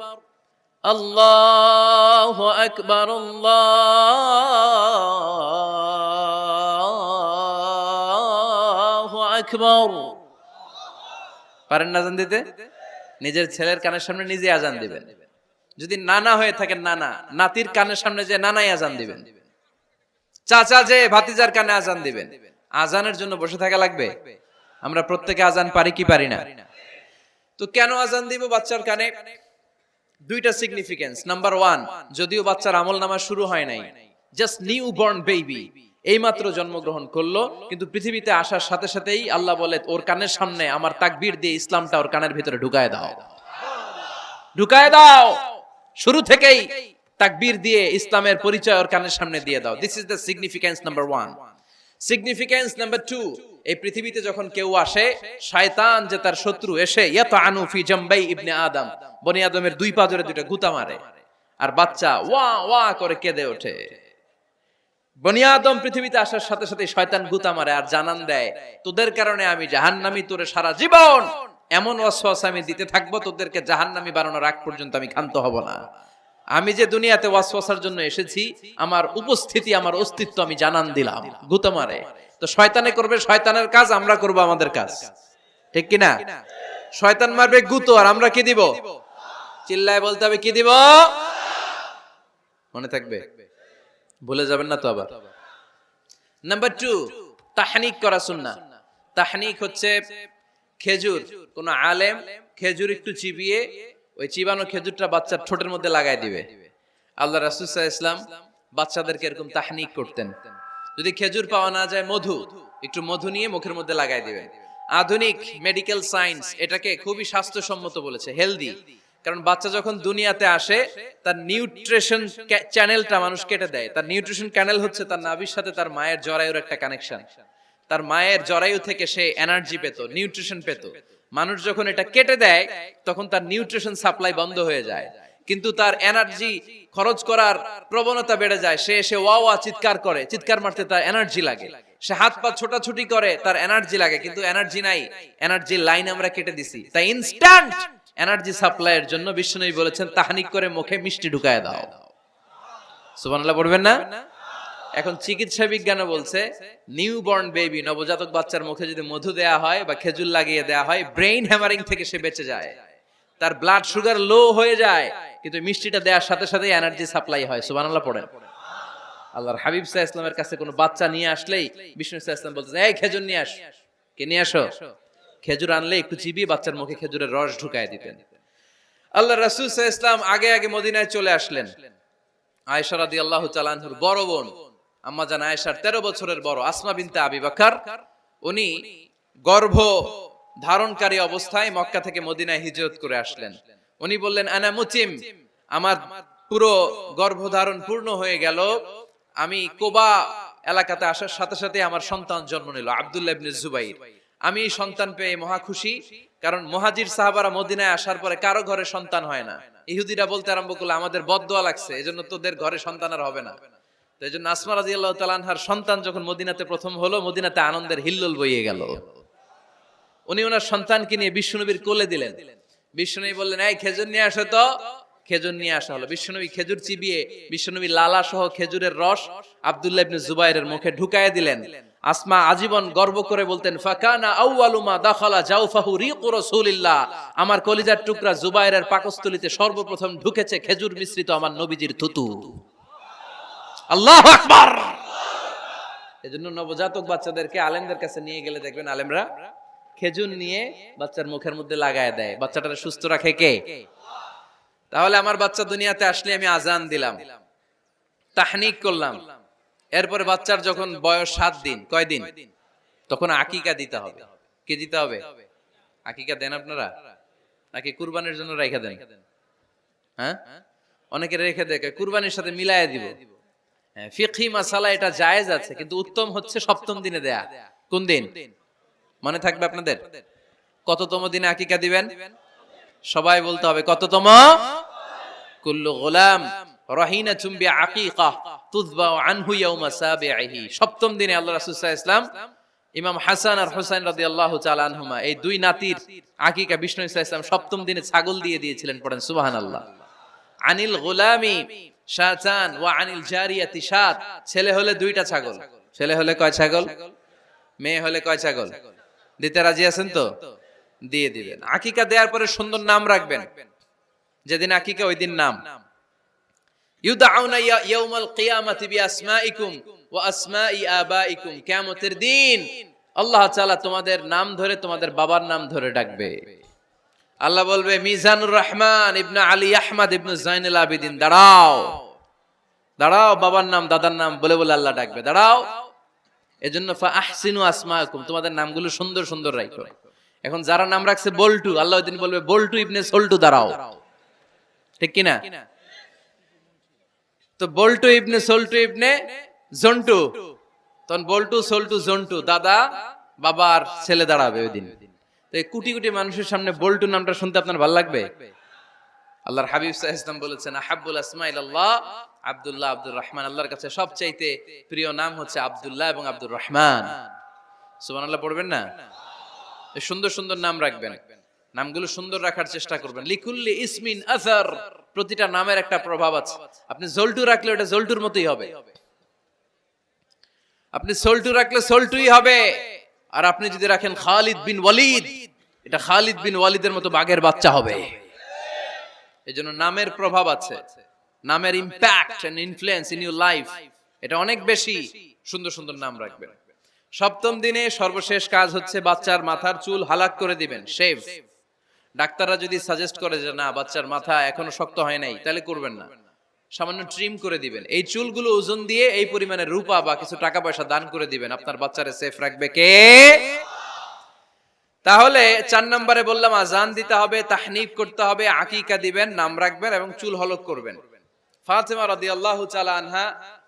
আল্লাহু আকবার, আল্লাহু আকবার। পারেন না আজান দিতে? নিজের ছেলের কানের সামনে নিজে আজান দিবেন। যদি নানা হয়ে থাকেন, নানা নাতির কানের সামনে যে নানাই আজান দিবেন, চাচা যে ভাতিজার কানে আজান দিবেন। আজানের জন্য বসে থাকা লাগবে? আমরা প্রত্যেকে আজান পারি কি পারি না? তো কেন আজান দিব বাচ্চার কানে? দুইটা সিগনিফিকেন্স। নাম্বার 1, যদিও বাচ্চার আমলনামা শুরু হয় নাই, জাস্ট নিউ বর্ন বেবি, এইমাত্র জন্মগ্রহণ করলো, কিন্তু পৃথিবীতে আসার সাথে সাথেই আল্লাহ বলে ওর কানের সামনে আমার তাকবীর দিয়ে ইসলামটা ওর কানের ভিতরে ঢুকায় দাও, ঢুকায় দাও। শুরু থেকেই তাকবীর দিয়ে ইসলামের পরিচয় ওর কানের সামনে দিয়ে দাও। This is the significance number 1। Significance number 2, এই পৃথিবীতে যখন কেউ আসে, শয়তান যে তার শত্রু এসে ইয়াতানু ফি জামবাই ইবনে আদম, বনি আদমের দুই পা ধরে দুইটা গুতা মারে, আর বাচ্চা ওয়া ওয়া করে কেঁদে ওঠে। বনি আদম পৃথিবীতে আসার সাথে সাথে শয়তান গুতা মারে আর জানান দেয়, তোদের কারণে আমি জাহান্নামী, তোরে সারা জীবন এমন ওয়াসওয়াসা আমি দিতে থাকবো, তোদেরকে জাহান্নামী বানানোর আগ পর্যন্ত আমি ক্ষান্ত হব না। আমি যে দুনিয়াতে ওয়াসওয়াসার জন্য এসেছি, আমার উপস্থিতি, আমার অস্তিত্ব আমি জানান দিলাম। গুতা মারে। তো শয়তানে করবে শয়তানের কাজ, আমরা করব আমাদের কাজ, ঠিক কি না? শয়তান মারবে গুতো, আর আমরা কি দিব? চিল্লায় বলতে হবে কি দিব? মনে থাকবে, ভুলে যাবেন না তো আবার। নাম্বার 2, তাহনিক করা সুন্নাহ। তাহনিক হচ্ছে খেজুর, কোন আলেম খেজুর একটু চিবিয়ে ওই চিবানো খেজুরটা বাচ্চার ঠোঁটের মধ্যে লাগাই দিবে। আল্লাহ রাসূল সাল্লাল্লাহু আলাইহি ওয়াসাল্লাম বাচ্চাদেরকে এরকম তাহনিক করতেন। যদি খেজুর পাওয়া না যায়, মধু, একটু মধু নিয়ে মুখের মধ্যে লাগাই দিবেন। আধুনিক মেডিকেল সায়েন্স এটাকে খুবই স্বাস্থ্যসম্মত বলেছে, হেলদি। কারণ বাচ্চা যখন দুনিয়াতে আসে, তার নিউট্রিশন চ্যানেলটা মানুষ কেটে দেয়। তার নিউট্রিশন চ্যানেল হচ্ছে তার নাভির সাথে তার মায়ের জরায়ুর একটা কানেকশন। তার মায়ের জরায়ু থেকে সে এনার্জি পেত, নিউট্রিশন পেত। মানুষ যখন এটা কেটে দেয়, তখন তার নিউট্রিশন সাপ্লাই বন্ধ হয়ে যায়, কিন্তু তার এনার্জি খরচ করার প্রবণতা বেড়ে যায়। সে এসে ওয়া ওয়া চিৎকার করে, চিৎকার মারতে তার এনার্জি লাগে। সে হাত পা ছোটাছুটি করে, তার এনার্জি লাগে, কিন্তু এনার্জি নাই, এনার্জির লাইন আমরা কেটে দিছি। তাই ইনস্ট্যান্ট এনার্জি সাপ্লাইয়ের জন্য বিশ্বনবী বলেছেন, তাহনিক করে মুখে মিষ্টি ঢুকায় দাও। সুবহানাল্লাহ পড়বেন না? এখন চিকিৎসা বিজ্ঞানে বলছে, নিউবর্ন বেবি, নবজাতক বাচ্চার মুখে যদি মধু দেয়া হয় বা খেজুর লাগিয়ে দেয়া হয়, ব্রেইন হ্যামারিং থেকে সে বেঁচে যায়। তার ব্লাড সুগার লো হয়ে যায়, কিন্তু মিষ্টিটা দেওয়ার সাথে সাথে এনার্জি সাপ্লাই হয়। সুবহানাল্লাহ পড়েন। আল্লাহর হাবিব সাল্লাল্লাহু আলাইহি ওয়াসাল্লামের কাছে কোনো বাচ্চা নিয়ে আসলেই বিষ্ণু সাল্লাল্লাহু আলাইহি ওয়াসাল্লাম বলতেন, এই খেজুর নিয়ে আস। কে নিয়ে আসো? খেজুর আনলে একটু চিবিয়ে বাচ্চার মুখে খেজুরের রস ঢুকায় দিতেন। আল্লাহ রাসূল সাল্লাল্লাহু আলাইহি ওয়াসাল্লাম আগে আগে মদিনায় চলে আসলেন। আয়েশা রাদিয়াল্লাহু তাআলা আনহার বড় বোন, আম্মা জান আয়েশার 13 বছরের বড়, আসমা বিনতে আবি বকর, উনি গর্ভ ধারণকারী অবস্থায় মক্কা থেকে মদিনায় হিজরত করে আসলেন। উনি বললেন, আনা মুতিম, আমার পুরো গর্ভধারণ পূর্ণ হয়ে গেল, আমি কোবা এলাকাতে আসার সাথে সাথে আমার সন্তান জন্ম নিল, আব্দুল্লাহ ইবনে জুবাইর। আমি সন্তান পেয়ে মহা খুশি, কারণ মুহাজির সাহাবারা মদিনায় আসার পরে কারো ঘরে সন্তান হয় না। ইহুদিরা বলতে আরম্ভ করলো, আমাদের বদদোয়া লাগছে, এজন্য তোদের ঘরে সন্তান আর হবে না। তো এই জন্য আসমা রাদিয়াল্লাহু তাআলা আনহার সন্তান যখন মদিনাতে প্রথম হলো, মদিনাতে আনন্দের হিল্লোল বইয়ে গেল। উনি ওনার সন্তানকে নিয়ে বিশ্বনবীর কোলে দিলেন। বিশ্বনবী বললেন, এই খেজুর নিয়ে আসো তো। খেজুর নিয়ে আসা হলো। বিশ্বনবী খেজুর চিবিয়ে বিশ্বনবী লালা সহ খেজুরের রস আব্দুল্লাহ ইবনে জুবাইরের মুখে ঢুকায় দিলেন। আসমা আজীবন গর্ব করে বলতেন, ফাকানা আউয়ালু মা দাখালা জাওফাহু রিকু রাসূলিল্লাহ, আমার কলিজার টুকরা জুবাইরের পাকস্থলীতে সর্বপ্রথম ঢুকেছে খেজুর মিশ্রিত আমার নবীজির থুতু। আল্লাহু আকবার। এজন্য নবজাতক বাচ্চাদেরকে আলেমদের কাছে নিয়ে গেলে দেখবেন আলেমরা খেজুর নিয়ে বাচ্চার মুখের মধ্যে লাগায় দেয়, বাচ্চাটাকে সুস্থ রাখে কে? তাহলে আমার বাচ্চা দুনিয়াতে আসলে আমি আজান দিলাম, তাহনিক করলাম, এরপরে বাচ্চার যখন বয়স 7 দিন, কয় দিন, তখন আকিকা দিতে হবে। কি দিতে হবে? আকিকা দেন আপনারা নাকি কুরবানির জন্য রেখে দেন? হ্যাঁ, অনেকে রেখে দেয় কুরবানির সাথে মিলায় দিব। হ্যাঁ, ফিকহি মাসালা এটা জায়েজ আছে, কিন্তু উত্তম হচ্ছে 7ম দিনে দেয়া। কোন দিন মনে থাকবে আপনাদের? কততম দিনে আকিকা দিবেন? সবাই বলতে হবে কততম? কুল্লু গোলাম রাহিনাতুম বিআকিকা তুযবাউ আনহু ইয়াউমা সাবিহি। 7ম দিনে আল্লাহ রাসূল সাল্লাল্লাহু আলাইহি ওয়াসাল্লাম ইমাম হাসান আর হুসাইন রাদিয়াল্লাহু তাআলা আনহুমা, এই দুই নাতির আকিকা বিষ্ণু সাল্লাল্লাহু আলাইহি ওয়াসাল্লাম 7ম দিনে ছাগল দিয়ে দিয়েছিলেন। পড়েন সুবহানাল্লাহ। আনিল গোলামি শাতান ওয়া আনিল জারিয়াতি শাত। ছেলে হলে 2টা ছাগল। ছেলে হলে কয় ছাগল? মেয়ে হলে কয় ছাগল? দিতে রাজি আছেন তো? দিয়ে দিবেন। আকিকা দেওয়ার পরে সুন্দর নাম রাখবেন। যেদিন আকিকা ওই দিন নাম। ইউদাউনা ইয়াউমাল কিয়ামাতি বিআসমাইকুম ওয়া আসমাই আবাইকুম। কিয়ামতের দিন আল্লাহ তাআলা তোমাদের নাম ধরে, তোমাদের বাবার নাম ধরে ডাকবে। আল্লাহ বলবে মিজানুর রহমান ইবনে আলী আহমদ ইবনে জাইনুল আবেদিন, দাঁড়াও দাঁড়াও, বাবার নাম দাদার নাম বলে বলে আল্লাহ ডাকবে, দাঁড়াও। এজন্য ফা আহসিনু আসমাকুম, তোমাদের নামগুলো সুন্দর সুন্দর রাখো। এখন যারা নাম রাখছে বল্টু, আল্লাহ ওই দিন বলবে বল্টু ইবনে সল্টু, দাঁড়াও। ঠিক কিনা? তো বল্টু ইবনে সল্টু ইবনে জন্টু, তখন বল্টু সল্টু জন্টু, দাদা বাবার ছেলে দাঁড়াবে ওই দিন। তো এই কোটি কোটি মানুষের সামনে বল্টু নামটা শুনতে আপনার ভালো লাগবে? আল্লাহর হাবিব সাল্লাল্লাহু আলাইহি ওয়াসাল্লাম বলেছেন আহাব্বুল আসমাইল্লাহ আব্দুল্লাহ আব্দুর রহমান। আল্লাহর কাছে সবচাইতে প্রিয় নাম হচ্ছে আব্দুল্লাহ এবং আব্দুর রহমান। সুবহানাল্লাহ পড়বেন না? এই সুন্দর সুন্দর নাম রাখবেন, নামগুলো সুন্দর রাখার চেষ্টা করবেন। লিকুল্লি ইসমিন আসার, প্রতিটা নামের একটা প্রভাব আছে। আপনি জল্টু রাখলে ওটা জল্টুর মতোই হবে, আপনি সল্টু রাখলে সল্টুই হবে। আর আপনি যদি রাখেন খালিদ বিন ওয়ালিদ, এটা খালিদ বিন ওয়ালিদের মতো বাঘের বাচ্চা হবে। এজন্য নামের প্রভাব আছে, নামের impact and influence in your life এটা অনেক বেশি। সুন্দর সুন্দর নাম রাখবেন। 7ম দিনে সর্বশেষ কাজ হচ্ছে বাচ্চার মাথার চুল হালাক করে দিবেন, শেভ। ডাক্তাররা যদি সাজেস্ট করে যে না বাচ্চার মাথা এখনো শক্ত হয় নাই, তাহলে করবেন না, সামান্য ট্রিম করে দিবেন। এই চুলগুলো ওজন দিয়ে এই পরিমাণে রূপা বা কিছু টাকা পয়সা দান করে দিবেন। আপনার বাচ্চারে সেফ রাখবে কে? তাহলে 4 নম্বরে বললাম আজান দিতে হবে, তাহনিক করতে হবে, আকিকা দিবেন, নাম রাখবেন এবং চুল হলক করবেন। ফাতেমা রাদিয়াল্লাহু তাআলা আনহা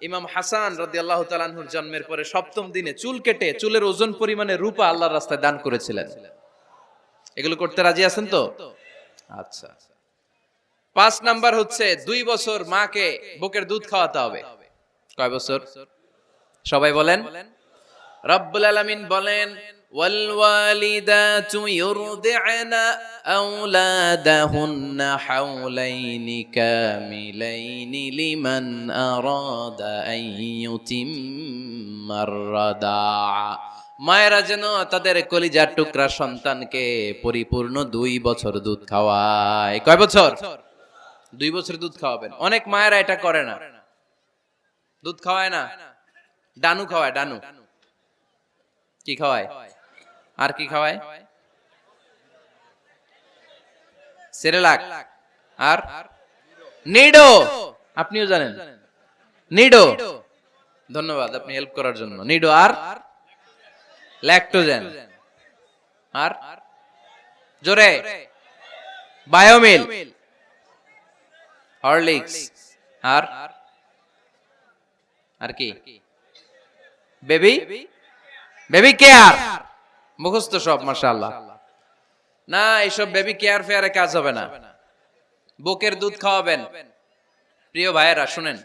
ইমাম হাসান রাদিয়াল্লাহু তাআলা আনহুর জন্মের পরে 7ম দিনে চুল কেটে চুলের ওজন পরিমাণে রূপা আল্লাহর রাস্তায় দান করেছিলেন। এগুলো করতে রাজি আছেন তো? আচ্ছা। 5 নাম্বার হচ্ছে 2 বছর মাকে বুকের দুধ খাওয়াতে হবে। কয় বছর? সবাই বলেন। রব্বুল আলামিন বলেন ওয়াল ওয়ালিদাতু ইউরদি'না আওলাদাহুন্না হাওলাইনি কামিলাইনি লিমান আরাদা আন ইউতিম্মার রাদা'a। মায়েরা যেন তাদের কলিজার টুকরা সন্তানকে পরিপূর্ণ 2 বছর দুধ খাওয়ায়। কয় বছর? 2 বছর দুধ খাওয়াবেন। অনেক মায়েরা এটা করে না, দুধ খাওয়ায় না, ডানু খাওয়ায়। ডানু কি খাওয়ায়? আর কি খাওয়ায়? সেরেলাক আর নিডো। আপনিও জানেন নিডো? ধন্যবাদ আপনি হেল্প করার জন্য। নিডো আর ল্যাকটোজেন আর জোরে বায়োমিল, হরলিক্স আর আর কি? Baby baby care. মুখস্থ সব মাশাআল্লাহ। না এইসব বেবি কেয়ার ফেয়ারে কাজ হবে না, বুকের দুধ খাওয়াবেন। প্রিয় ভাইয়েরা শুনেন,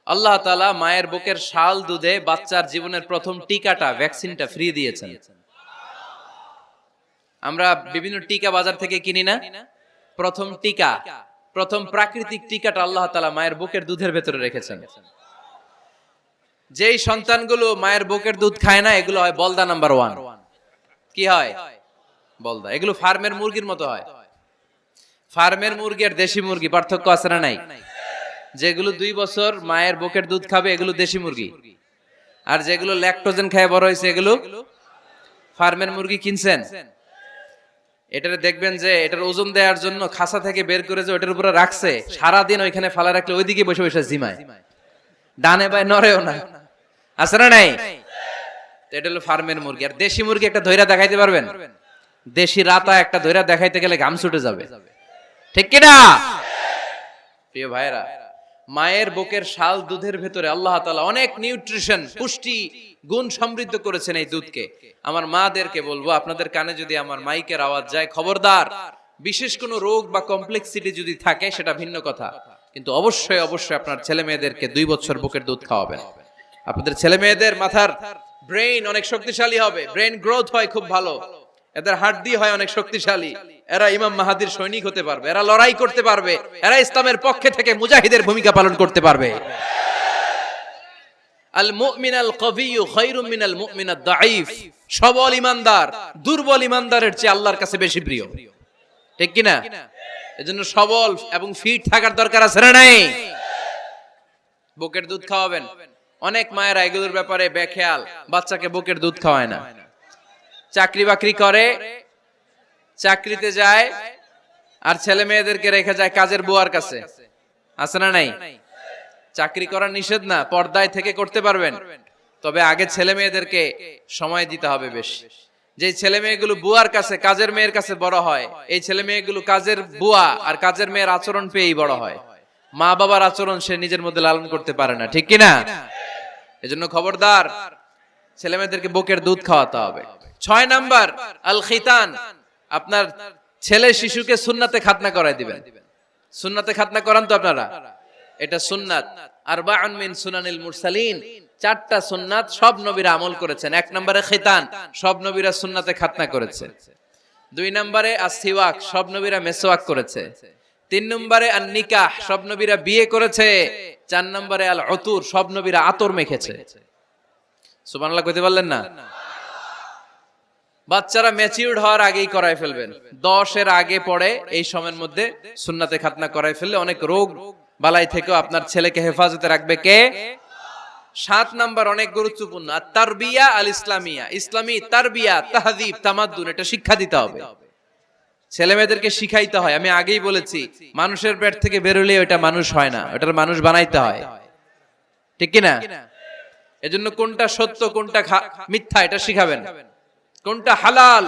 আল্লাহ তাআলা মায়ের বুকের শাল দুধে বাচ্চার জীবনের প্রথম টিকাটা, ভ্যাকসিনটা ফ্রি দিয়েছেন। আমরা বিভিন্ন টিকা বাজার থেকে কিনি না, প্রথম টিকা, প্রথম প্রাকৃতিক টিকাটা আল্লাহ তাআলা মায়ের বুকের দুধের ভেতরে রেখেছেন। যেই সন্তানগুলো মায়ের বুকের দুধ খায় না, এগুলো হয় বলদা নাম্বার 1। কি হয়? বলদা। এগুলো ফার্মের মুরগির মতো হয়। ফার্মের মুরগি আর দেশি মুরগি পার্থক্য আছে না নাই? যেগুলো 2 বছর মায়ের বুকের দুধ খাবে এগুলো দেশি মুরগি, আর যেগুলো ল্যাকটোজেন খেয়ে বড় হয়েছে এগুলো ফার্মের মুরগি কিনছেন, এটারে দেখবেন যে এটার ওজন দেওয়ার জন্য খাসা থেকে বের করে যে ওটার উপরে রাখছে, সারাদিন ওইখানে ফালা রাখলে ওইদিকে বসে বসে জিমায়, ডানে বাই নড়েও না, আছে না নাই? এটা হলো ফার্মের মুরগি। আর দেশি মুরগি একটা ধইরা দেখাইতে পারবেন? দেশি রাতা একটা ধইরা দেখাইতে গেলে ঘাম ছুটে যাবে, ঠিক কিনা? প্রিয় ভাইরা, মায়ের বুকের শাল দুধের ভেতরে আল্লাহ তাআলা অনেক নিউট্রিশন, পুষ্টি গুণ সমৃদ্ধ করেছেন এই দুধকে। আমার মাদেরকে বলবো, আপনাদের কানে যদি আমার মাইকের আওয়াজ যায়, খবরদার, বিশেষ কোনো রোগ বা কমপ্লেক্সিটি যদি থাকে সেটা ভিন্ন কথা, কিন্তু অবশ্যই অবশ্যই আপনার ছেলে মেয়েদেরকে 2 বছর বুকের দুধ খাওয়াবেন। আপনাদের ছেলে মেয়েদের মাথার ব্রেইন অনেক শক্তিশালী হবে, ব্রেইন গ্রোথ হয় খুব ভালো, এদের হাড্ডি হয় অনেক শক্তিশালী, এরা ইমাম মাহাদির সৈনিক হতে পারবে, এরা লড়াই করতে পারবে, এরা ইসলামের পক্ষে থেকে মুজাহিদের ভূমিকা পালন করতে পারবে। আল মুমিন আল কবিয়্যু খায়রুম মিনাল মুমিন আদ দাঈফ। সবল ইমানদার দুর্বল ইমানদারের চেয়ে আল্লাহর কাছে বেশি প্রিয়, ঠিক কি না? এজন্য সবল এবং ফিট থাকার দরকার আছে না নাই? বুকের দুধ খাওয়াবেন। অনেক মায়েরা এগুলোর ব্যাপারে বেখেয়াল, বাচ্চাকে বুকের দুধ খাওয়ায় না। চাকরি বাকরি করে, চাকরিতে যায়, আর ছেলে মেয়েদেরকে রেখে যায় কাজের বুয়ার কাছে, আছে না নাই? চাকরি করা নিষেধ না, পর্দায় থেকে করতে পারবেন, তবে আগে ছেলে মেয়েদেরকে সময় দিতে হবে বেশি। যে ছেলে মেয়েগুলো বুয়ার কাছে, কাজের মেয়ের কাছে বড় হয়, এই ছেলে মেয়েগুলো কাজের বুয়া আর কাজের মেয়ের আচরণ পেয়েই বড় হয়। মা বাবার আচরণ সে নিজের মধ্যে লালন করতে পারে না, ঠিক কিনা? এজন্য খবরদার, ছেলে মেয়েদেরকে বুকের দুধ খাওয়াতে হবে। 6 নাম্বার আল খিতান। আপনার ছেলে শিশুকে সুন্নাতে খাতনা করায় দিবেন। সুন্নাতে খাতনা করান তো আপনারা? এটা সুন্নাত। আরবাউন মিন সুনানিল মুরসালিন, 4টা সুন্নাত সব নবীরা আমল করেছেন। 1 নম্বরে খিতান, সব নবীরা সুন্নাতে খাতনা করেছে। 2 নম্বরে আসিওয়াক, সব নবীরা মেসওয়াক করেছে। 3 নম্বরে আন নিকাহ, সব নবীরা বিয়ে করেছে। 4 নম্বরে আল উতুর, সব নবীরা আতর মেখেছে। সুবহানাল্লাহ কইতে পারলেন না? বাচ্চারা ম্যাচিউরড হওয়ার আগেই করায় ফেলবেন। 10 এর আগে পড়ে এই সময়ের মধ্যে সুন্নাতে খাতনা করায় ফেললে অনেক রোগ বালাই থেকেও আপনার ছেলেকে হেফাজতে রাখবে কে? 7 নাম্বার অনেক গুরুত্বপূর্ণ, তারবিয়া আল ইসলামিয়া। ইসলামী তারবিয়া, তাহযীব, তামাদ্দুন, এটা শিক্ষা দিতে হবে। ছেলে মেয়েদেরকে শিখাইতে হয়। আমি আগেই বলেছি, মানুষের পেট থেকে বেরোলে ওটা মানুষ হয় না, ওটার মানুষ বানাইতে হয়, ঠিক কি না? এজন্য কোনটা সত্য কোনটা মিথ্যা এটা শিখাবেন, কোনটা হালাল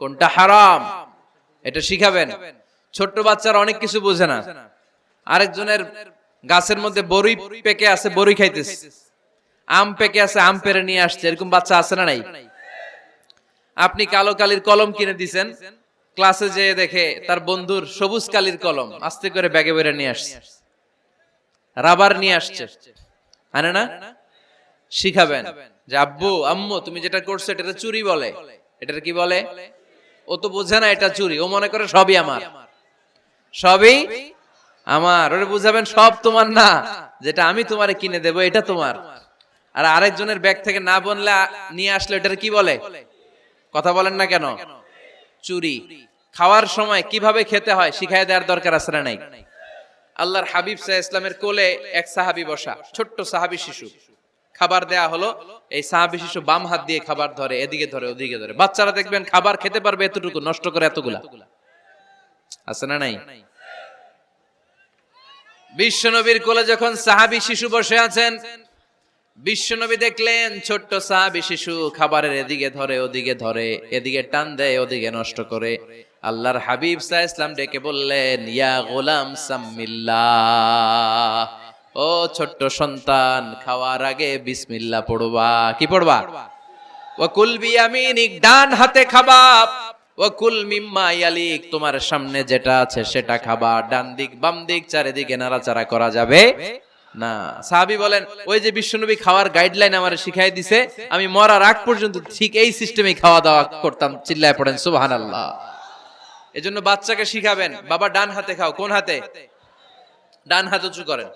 কোনটা হারাম এটা শিখাবেন। ছোট্ট বাচ্চারা অনেক কিছু বোঝে না। আরেকজনের গাছের মধ্যে বড়ি পেকে আছে, বড়ি খাইতেছে, আম পেকে আছে, আম পেরে নিয়ে আসছে, এরকম বাচ্চা আছে না নাই? আপনি কালো কালির কলম কিনে দিছেন, ক্লাসে যেয়ে দেখে তার বন্ধুর সবুজ কালির কলম, আস্তে করে ব্যাগে বেরে নিয়ে আসছে, রাবার নিয়ে আসছে, আনে না? শিখাবেন যে আব্বু আম্মু তুমি যেটা করছো এটা চুরি বলে, এটার কি বলে? ও তো বোঝে না এটা চুরি, ও মনে করে সবই আমার, সবই আমার। ওরে বুঝাবেন সব তোমার না, যেটা আমি তোমারে কিনে দেবো এটা তোমার। আর আরেকজনের ব্যাগ থেকে না বললে নিয়ে আসলে এটার কি বলে? কথা বলেন না কেন? চুরি। খাওয়ার সময় কিভাবে খেতে হয় শিখাই দেওয়ার দরকার আছে না নাই? আল্লাহর হাবিব সাল্লাল্লাহু আলাইহি ওয়াসাল্লামের কোলে এক সাহাবী বসা, ছোট্ট সাহাবী শিশু, খাবার দেয়া হলো, এই সাহাবী শিশু বাম হাত দিয়ে খাবার ধরে, এদিকে ধরে ওদিকে ধরে। বাচ্চারা দেখবেন খাবার খেতে পারবে এতটুকু, নষ্ট করে এতগুলা, আছে না নাই? বিশ্বনবীর কোলে যখন সাহাবী শিশু বসে আছেন, বিশ্বনবী দেখলেন ছোট্ট সাহাবী শিশু খাবারের এদিকে ধরে ওদিকে ধরে, এদিকে টান দেয় ওদিকে নষ্ট করে। আল্লাহর হাবিব সাল্লাল্লাহু আলাইহি ওয়াসাল্লাম ডেকে বললেন, ইয়া গোলাম সাম্মিল্লাহ, ও ছোট্ট সন্তান, খাওয়ার আগে বিসমিল্লাহ পড়বা। কি পড়বা? ওয়া কুল বিয়ামিনিক, ডান হাতে খাবা, ওয়া কুল মিম্মা ইয়ালিক, তোমার সামনে যেটা আছে সেটা খাবা। ডান দিক বাম দিক চারিদিকে নাড়াচাড়া করা যাবে না। সাহাবী বলেন, ওই যে বিশ্বনবী খাওয়ার গাইডলাইন আমারে শিখাই দিছে, আমি মরার আগ পর্যন্ত ঠিক এই সিস্টেমে খাওয়া দাওয়া করতাম। চিল্লায় পড়েন সুবহানাল্লাহ। এজন্য বাচ্চাকে শিখাবেন, বাবা ডান হাতে খাও। কোন হাতে? ডান হাত উঁচু করেন।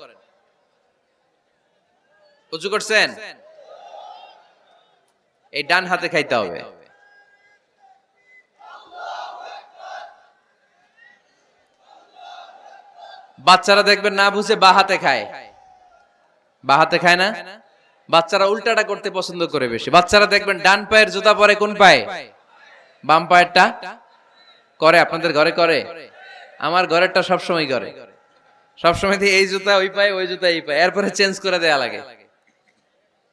উঁচু করছেন? এই ডান হাতে খাইতে হবে। বাচ্চারা দেখবেন না বুঝে বা হাতে খায়, বা হাতে খায় না, বাচ্চারা উল্টাটা করতে পছন্দ করে বেশি। বাচ্চারা দেখবেন ডান পায়ের জুতা পরে কোন পায়ে? বাম পায়েরটা করে। আপনাদের ঘরে করে? আমার ঘরেরটা সবসময় করে। সবসময় এই জুতা ওই পায়ে, ওই জুতা এই পায়ে, এরপরে চেঞ্জ করে দেয়া লাগে।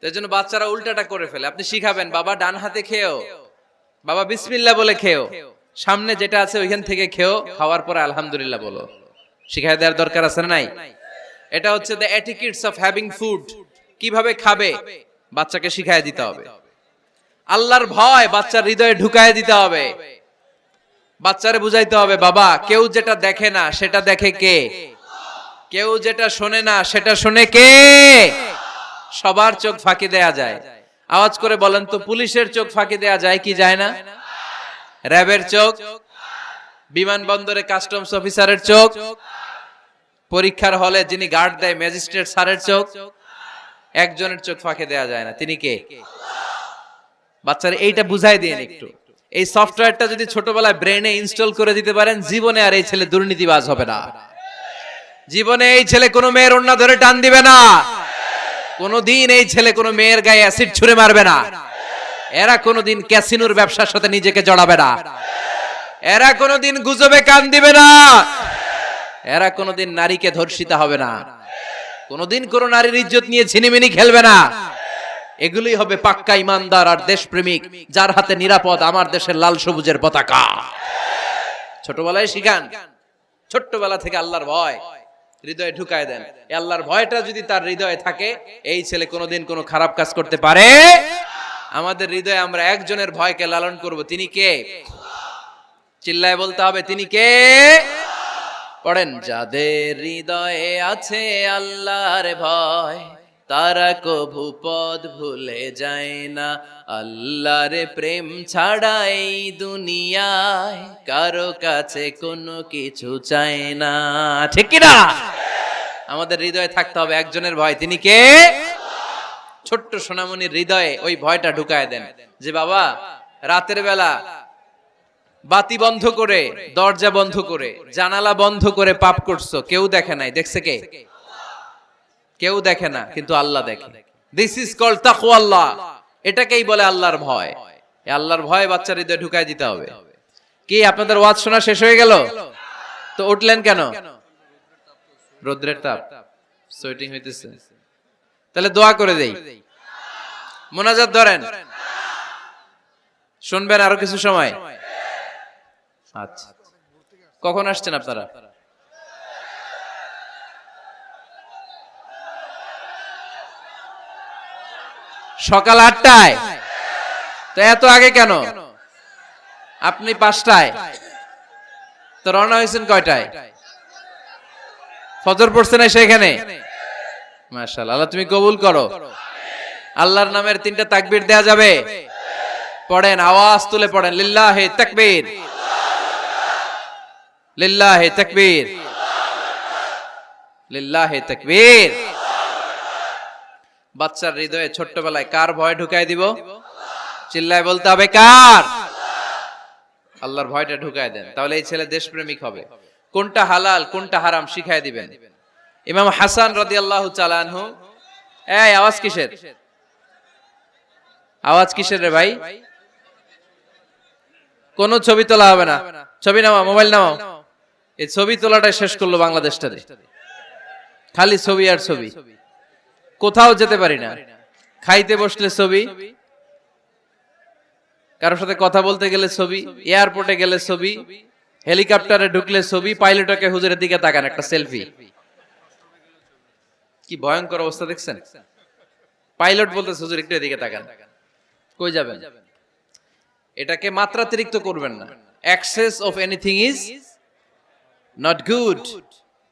তাই জন্য বাচ্চারা উল্টাটা করে ফেলে। আপনি শিখাবেন, বাবা ডান হাতে খেও, বাবা বিসমিল্লাহ বলে খেও, সামনে যেটা আছে ওইখান থেকে খেও, খাওয়ার পরে আলহামদুলিল্লাহ বলো। শিখাই দেওয়ার দরকার আছে না নাই? এটা হচ্ছে the etiquettes of having food. কিভাবে খাবে বাচ্চাকে শিখাই দিতে হবে। আল্লাহর ভয় বাচ্চার হৃদয়ে ঢুকায় দিতে হবে। বাচ্চারে বুঝাইতে হবে, বাবা কেউ যেটা দেখে না সেটা দেখে কে? কেউ যেটা শোনে না সেটা শোনে কে? সবার চোখ ফাঁকি দেয়া যায়। আওয়াজ করে বলেন তো, পুলিশের চোখ ফাঁকি দেয়া যায় কি যায় না? র্যাবের চোখ, বিমানবন্দরে কাস্টমস অফিসারের চোখ, পরীক্ষার হলে যিনি গার্ড দেয় ম্যাজিস্ট্রেট স্যারের চোখ, একজনের চোখ ফাঁকি দেয়া যায় না। তিনি কে? বাচ্চারা এইটা বুঝাই দিন একটু। এই সফটওয়্যারটা যদি ছোটবেলায় ব্রেনে ইনস্টল করে দিতে পারেন, জীবনে আর এই ছেলে দুর্নীতিবাজ হবে না। জীবনে এই ছেলে কোনো মেয়ের ওড়না ধরে টান দিবে না। কোনোদিন এই ছেলে কোনো মেয়ের গায়ে অ্যাসিড ছুঁড়ে মারবে না। এরা কোনোদিন ক্যাসিনোর ব্যবসার সাথে নিজেকে জড়াবে না। এরা কোনোদিন গুজবে কান দিবে না। এরা কোনোদিন নারীকে ধর্ষিতা হবে না। কোনোদিন কোনো নারীর ইজ্জত নিয়ে ছিনিমিনি খেলবে না। এগুলোই হবে পাক্কা ইমানদার আর দেশপ্রেমিক, যার হাতে নিরাপদ আমার দেশের লাল সবুজের পতাকা। ছোটবেলায় শিখান, ছোট্টবেলা থেকে আল্লাহর ভয় হৃদয়ে ঢুকায় দেন। এই আল্লাহর ভয়টা যদি তার হৃদয়ে থাকে, এই ছেলে কোনোদিন কোনো খারাপ কাজ করতে পারে। আমাদের হৃদয়ে আমরা একজনের ভয়কে লালন করব, তিনি কে? চিল্লায় বলতে হবে, তিনি কে? পড়েন, যাদের হৃদয়ে আছে আল্লাহর ভয়, তারা কভু পথ ভুলে যায় না। আল্লাহর প্রেম ছাড়া এই দুনিয়ায় কারো কাছে কোনো কিছু চায় না। ঠিক কি না? আমাদের হৃদয়ে থাকতে হবে একজনের ভয়, তিনি কে? ছোট্ট সোনামণির হৃদয়ে ওই ভয়টা ঢুকায় দেন যে বাবা রাতের বেলা বাতি বন্ধ করে, দরজা বন্ধ করে, জানালা বন্ধ করে পাপ করছো, কেউ দেখে নাই, দেখছে কে? কেউ দেখে না, কিন্তু আল্লাহ দেখে। দিস ইজ কল্ড তাকওয়াল্লাহ। এটাকেই বলে আল্লাহর ভয়। এই আল্লাহর ভয় বাচ্চার হৃদয়ে ঢুকায় দিতে হবে। কি আপনাদের ওয়াজ শোনা শেষ হয়ে গেল? তো উঠলেন কেন? রোদ্রের তাপ, সোয়েটিং হইতেছে। তাহলে দোয়া করে দেই, মোনাজাত ধরেন, শুনবেন আরো কিছু সময়। আচ্ছা, কখন আসছেন আপনারা? সকাল 8টায়। তো এত আগে কেন? আপনি 5টায়, তো রওনা হয়েছেন কয়টায়? ফজর পড়ছে না সেখানে? মাশাআল্লাহ, আল্লাহ তুমি কবুল করো। আল্লাহর নামের 3টা তাকবীর দেয়া যাবে? পড়েন, আওয়াজ তুলে পড়েন, লিল্লাহি তাকবীর, লিল্লাহি তাকবীর, লিল্লাহি তাকবীর। বাচ্চার হৃদয়ে ছোট্টবেলায় কার ভয় ঢুকাই দিব? চিল্লায় বলতে হবে, কার? আল্লাহর ভয়টা ঢুকায় দেন, তাহলে এই ছেলে দেশপ্রেমিক হবে। কোনটা হালাল কোনটা হারাম শিখায় দিবেন। ইমাম হাসান রাদিয়াল্লাহু তাআলা আনহু, এই আওয়াজ কিসের? আওয়াজ কিসের রে ভাই? কোন ছবি তোলা হবে না। ছবি নামাও, মোবাইল নামাও। এই ছবি তোলাটাই শেষ করলো বাংলাদেশটাতে। খালি ছবি আর ছবি, কোথাও যেতে পারি না। খাইতে বসলে ছবি, কারোর সাথে কথা বলতে গেলে ছবি, এয়ারপোর্টে গেলে ছবি, হেলিকপ্টারে ঢুকলে ছবি, পাইলটকে হুজুরের দিকে তাকান, একটা সেলফি। কি ভয়ঙ্কর অবস্থা দেখছেন? পাইলট বলতেছে হুজুর একটু এদিকে তাকান। কই যাবেন? এটাকে মাত্রাতিরিক্ত করবেন না। Access of anything is not good.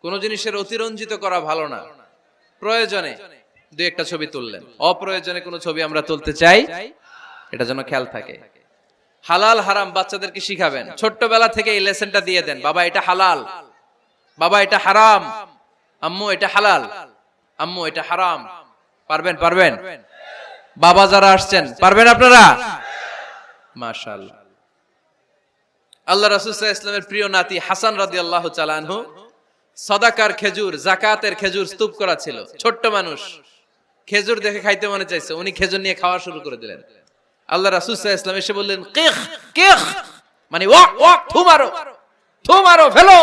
কোন জিনিসের অতিরঞ্জিত করা ভালো না। প্রয়োজনে দুই একটা ছবি তুললেন, অপ্রয়োজনে কোনো ছবি আমরা তুলতে চাই, এটা যেন খেয়াল থাকে। হালাল হারাম বাচ্চাদেরকে শিখাবেন, ছোট্টবেলা থেকে এই লেসনটা দিয়ে দেন। বাবা এটা হালাল, বাবা এটা হারাম, আম্মু এটা হালাল, আম্মু এটা হারাম। পারবেন? পারবেন? বাবা যারা আসছেন পারবেন আপনারা? মাশাআল্লাহ। আল্লাহ রাসূল সাল্লাল্লাহু আলাইহি ওয়াসাল্লামের প্রিয় নাতি হাসান রাদিয়াল্লাহু তাআলা আনহু সাদাকার খেজুর, যাকাতের খেজুর স্তূপ করা ছিল। ছোট্ট মানুষ, খেজুর দেখে খাইতে মনে চাইছে, উনি খেজুর নিয়ে খাওয়া শুরু করে দিলেন। আল্লাহ রাসূল সাল্লাল্লাহু আলাইহি ওয়াসাল্লাম এসে বললেন, কিখ কিখ, মানে ওয়াক ওয়াক, থু মারো, ফেলো,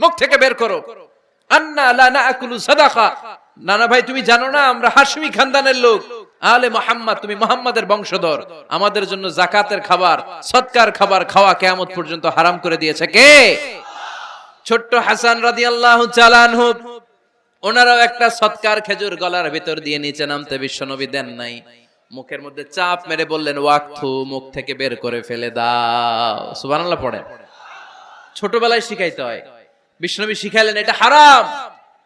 মুখ থেকে বের করো। আন্না লা নাকুলু সাদাকা, নানা ভাই তুমি জানো না আমরা হাশমি খানদানের লোক, আলে মুহাম্মদ, তুমি মুহাম্মাদের বংশধর, আমাদের জন্য যাকাতের খাবার, সদকার খাবার খাওয়া কিয়ামত পর্যন্ত হারাম করে দিয়েছে কে? ছোট্ট হাসান রাদিয়াল্লাহু তাআলা আনহু, ওনারাও একটা সদকার খেজুর গলার ভিতর দিয়ে নিচে নামতে বিশ্বনবী দেন নাই, মুখের মধ্যে চাপ মেরে বললেন ওয়াকথু, মুখ থেকে বের করে ফেলে দাও। সুবহানাল্লাহ পড়ে। ছোটবেলায় শিখাইতে হয়। বিশ্বনবী শিখাইলেন এটা হারাম,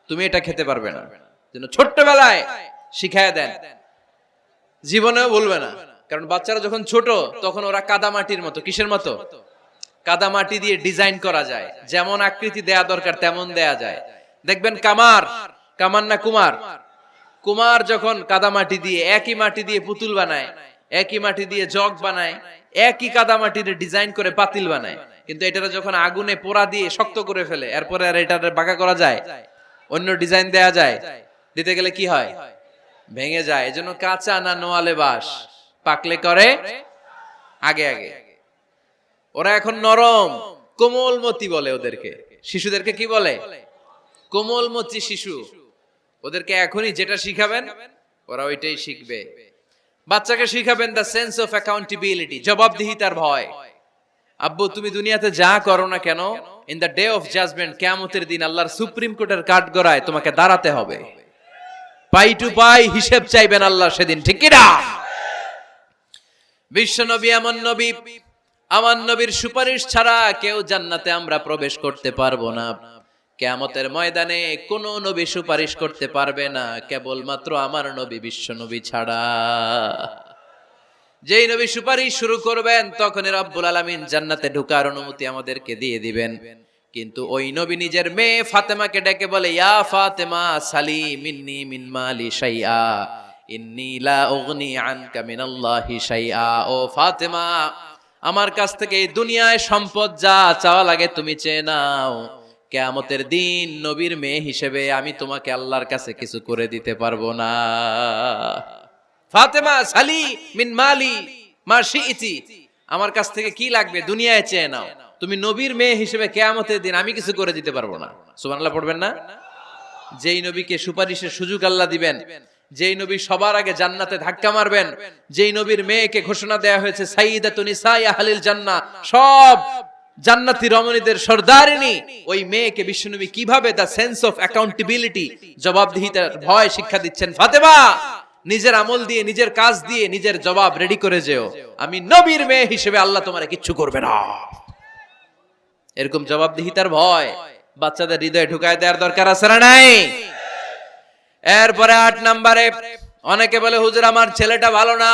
তুমি এটা খেতে পারবে না, যেন ছোট্টবেলায় শিখায় দেন, জীবনেও বলবে না। কারণ বাচ্চারা যখন ছোট তখন ওরা কাদামাটির মতো, কিসের মতো? কাদামাটি দিয়ে ডিজাইন করা যায়, যেমন আকৃতি দেয়া দরকার তেমন দেয়া যায়। দেখবেন কামার না কুমার যখন কাদামাটি দিয়ে, একই মাটি দিয়ে পুতুল বানায়, একই মাটি দিয়ে জগ বানায়, একই কাদামাটির ডিজাইন করে পাতিল বানায়, কিন্তু এটা যখন আগুনে পোড়া দিয়ে শক্ত করে ফেলে, এরপরে আর এটা বাঁকা করা যায়, অন্য ডিজাইন দেয়া যায়, দিতে গেলে কি হয়? ভেঙে যায়। এজন্য কাঁচা না নোয়ালে বাস, পাকলে করে আগে আগে। ওরা এখন নরম, কোমলমতি বলে ওদেরকে, শিশুদেরকে কি বলে? কোমলমতি শিশু। ওদেরকে এখনই যেটা শিখাবেন ওরা ওইটাই শিখবে। বাচ্চাকে শিখাবেন দ্য সেন্স অফ অ্যাকাউন্টেবিলিটি, জবাবদিহিতার ভয়। আব্বু তুমি দুনিয়াতে যা করো না কেন, in the day of judgment, কিয়ামতের দিন আল্লাহর সুপ্রিম কোর্টের কাঠগড়ায় তোমাকে দাঁড়াতে হবে, পাই টু পাই হিসেব চাইবেন আল্লাহ সেদিন, ঠিক কি না? বিশ্ব নবী এমন নবী, আমার নবীর সুপারিশ ছাড়া কেউ জান্নাতে আমরা প্রবেশ করতে পারবো না। কিয়ামতের ময়দানে কোন নবী সুপারিশ করতে পারবে না, কেবলমাত্র আমার নবী বিশ্ব নবী ছাড়া। যেই নবী সুপারিশ শুরু করবেন তখনই রব্বুল আলামিন জান্নাতে ঢোকার অনুমতি আমাদেরকে দিয়ে দিবেন। কিন্তু ওই নবী নিজের মেয়ে ফাতেমাকে ডেকে বলে, ইয়া ফাতেমা সালি মিন্নি মিন মালি শাইআ ইন্নী লা উগনি আনকা মিনাল্লাহি শাইআ। ও ফাতেমা, আমার কাছ থেকে এই দুনিয়ায় সম্পদ যা চাওয়া লাগে তুমি চেয়ে নাও, কিয়ামতের দিন নবীর মেয়ে হিসেবে আমি তোমাকে আল্লাহর কাছে কিছু করে দিতে পারবো না। ফাতেমা সালি মিন মালি মা শিইতি, আমার কাছ থেকে কি লাগবে দুনিয়ায় চেয়ে নাও, তুমি নবীর মেয়ে হিসেবে কিয়ামতের দিন আমি কিছু করে দিতে পারবো না। সুবহানাল্লাহ পড়বেন না? যেই নবীকে সুপারিশের সুযোগ আল্লাহ দিবেন, যেই নবী সবার আগে জান্নাতে ধাক্কা মারবেন, যেই নবীর মেয়েকে ঘোষণা দেয়া হয়েছে সাইয়্যিদাতুন নিসাই আহলিল জান্নাহ, সব জান্নাতি রমণীদের সর্দারিনী, ওই মেয়েকে বিশ্বনবী কিভাবে দা সেন্স অফ অ্যাকাউন্টেবিলিটি, জবাবদিহিতার ভয় শিক্ষা দিচ্ছেন। ফাতেমা, নিজের আমল দিয়ে, নিজের কাজ দিয়ে নিজের জবাব রেডি করে যেও, আমি নবীর মেয়ে হিসেবে আল্লাহ তোমারে কিচ্ছু করবে না। এরকম জবাবদিহিতার ভয় বাচ্চাদের হৃদয়ে ঢুকায় দেওয়ার দরকার আছে না নাই? এরপরে 8 নম্বরে, অনেকে বলে হুজুর আমার ছেলেটা ভালো না,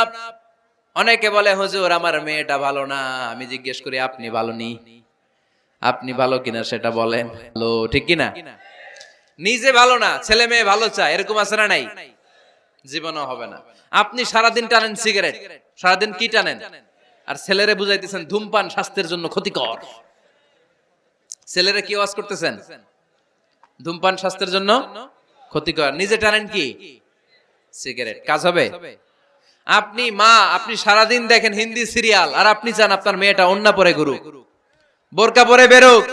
অনেকে বলে হুজুর আমার মেয়েটা ভালো না। আমি জিজ্ঞেস করি আপনি ভালো নি? আপনি ভালো কিনা সেটা বলেন। ভালো, ঠিক কিনা? নিজে ভালো না, ছেলে মেয়ে ভালো চায়, এরকম আছে না নাই? জীবনও হবে না। আপনি সারাদিন টানেন সিগারেট, সারাদিন কি টানেন, আর ছেলেরে বুঝাইতেছেন ধূমপান স্বাস্থ্যের জন্য ক্ষতিকর। ছেলেরে কি ওয়াজ করতেছেন? ধূমপান স্বাস্থ্যের জন্য ক্ষতিকর। নিজে টানেন কি? সিগারেট। কাজ হবে? আপনি মা, আপনি সারাদিন দেখেন হিন্দি সিরিয়াল, আর আপনি চান আপনার মেয়েটা ওন্না পরে ঘুরুক, বোরকা পরে বেরোক,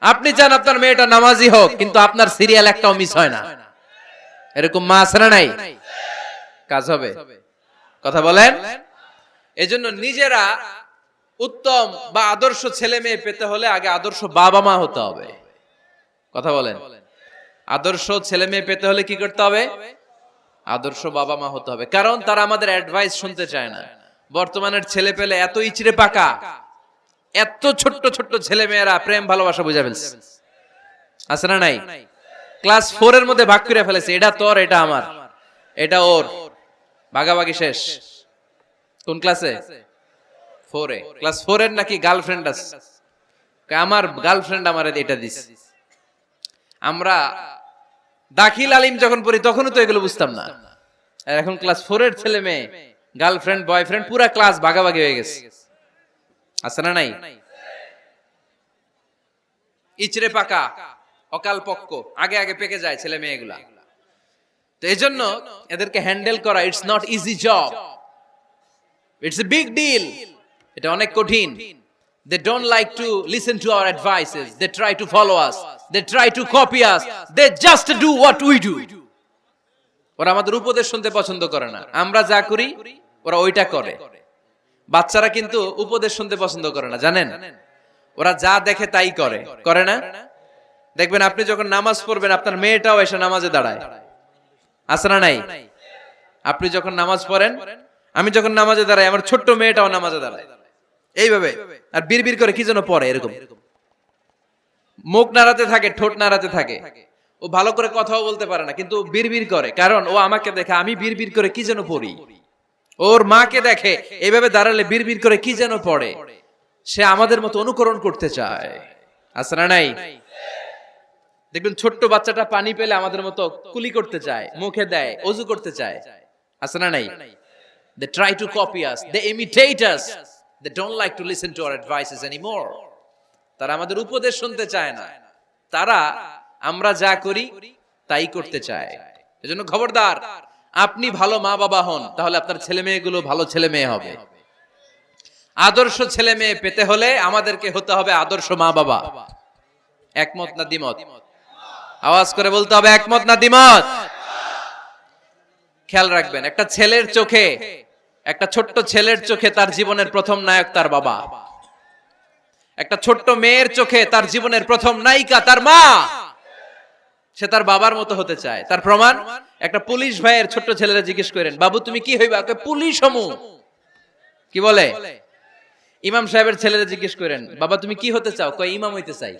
আপনি চান আপনার মেয়েটা নামাজি হোক, কিন্তু আপনার সিরিয়াল একটাও মিস হয় না। এরকম মা আছে না নাই? কাজ হবে? কথা বলেন। এজন্য নিজেরা উত্তম বা আদর্শ ছেলে মেয়ে পেতে হলে আগে আদর্শ বাবা মা হতে হবে। কথা বলেন। আদর্শ ছেলে মেয়ে পেতে হলে কি করতে হবে? আদর্শ বাবা মা হতে হবে। কারণ তারা আমাদের অ্যাডভাইস শুনতে চায় না। বর্তমানের ছেলে পেলে এত ইচড়ে পাকা, এত ছোট্ট ছোট্ট ছেলে মেয়েরা প্রেম ভালোবাসা বুঝা ফেলছে, আছে না নাই? ক্লাস 4 এর মধ্যে ভাগ করে ফেলেছে, এটা তোর, এটা আমার, এটা ওর, ভাগাভাগি শেষ। কোন ক্লাসে? 4 এ। ক্লাস 4 এর নাকি গার্লফ্রেন্ড আছে, আমার গার্লফ্রেন্ড আমারে এটা দিছে। আমরা দাখিল আলিম যখন পড়ি তখনও তো এগুলো বুঝতাম না। আর এখন ক্লাস 4 এর ছেলে মেয়ে গার্লফ্রেন্ড বয়ফ্রেন্ড পুরা ক্লাস ভাগাভাগি হয়ে গেছে, আছে না নাই? ইচড়ে পাকা, অকাল পক্ক, আগে আগে পেকে যায় ছেলে মেয়েগুলা। তো এজন্য এদেরকে হ্যান্ডেল করা it's not easy job, it's a big deal. এটা অনেক কঠিন। They don't like to listen to our advices. They try to follow us. They try to copy us. They just do what we do. ওরা আমাদের উপদেশ শুনতে পছন্দ করে না। আমরা যা করি ওরা ওইটা করে। বাচ্চারা কিন্তু উপদেশ শুনতে পছন্দ করে না, জানেন? ওরা যা দেখে তাই করে, করে না? দেখবেন আপনি যখন নামাজ পড়বেন আপনার মেয়েটাও এসে নামাজে দাঁড়ায়, আছে না নাই? আপনি যখন নামাজ পড়েন, আমি যখন নামাজে দাঁড়াই, আমার ছোট্ট মেয়েটাও নামাজে দাঁড়ায় এইভাবে, আর বিড়বিড় করে কি যেন পড়ে, এরকম মুখ নাড়াতে থাকে, ঠোঁট নাড়াতে থাকে। ও ভালো করে কথাও বলতে পারে না, কিন্তু বিড়বিড় করে, কারণ ও আমাকে দেখে আমি বিড়বিড় করে কি যেন পড়ি। ওর মাকে দেখে এইভাবে দাঁড়ালে বিড়বিড় করে কি যেন পড়ে। সে আমাদের মতো অনুকরণ করতে চায়, আছে না নাই? দেখবেন ছোট্ট বাচ্চাটা পানি পেলে আমাদের মতো কুলি করতে চায়, মুখে দেয়, ওযু করতে চায়, আছে না নাই? They try to copy us, they imitate us, they don't like to listen to our advices anymore. তারা আমাদের উপদেশ শুনতে চায় না, তারা আমরা যা করি তাই করতে চায়। এজন্য খবরদার, আপনি ভালো মা বাবা হন, তাহলে আপনার ছেলে মেয়েগুলো ভালো ছেলে মেয়ে হবে। আদর্শ ছেলে মেয়ে পেতে হলে আমাদেরকে হতে হবে আদর্শ মা বাবা। একমত না দ্বিমত? আওয়াজ করে বলতে হবে, একমত না দ্বিমত? খেয়াল রাখবেন, একটা ছেলের চোখে, একটা ছোট্ট ছেলের চোখে তার জীবনের প্রথম নায়ক তার বাবা। একটা ছোট্ট মেয়ের চোখে তার জীবনের প্রথম নায়িকা তার মা। সে তার বাবার মতো হতে চায়। তার প্রমাণ, একটা পুলিশ ভাইয়ের ছোট্ট ছেলেরা জিজ্ঞেস করেন, বাবু তুমি কি হইবা? পুলিশ হমু। কি বলে? ইমাম সাহেবের ছেলেরা জিজ্ঞেস করেন, বাবা তুমি কি হতে চাও? কয় ইমাম হইতে চাই।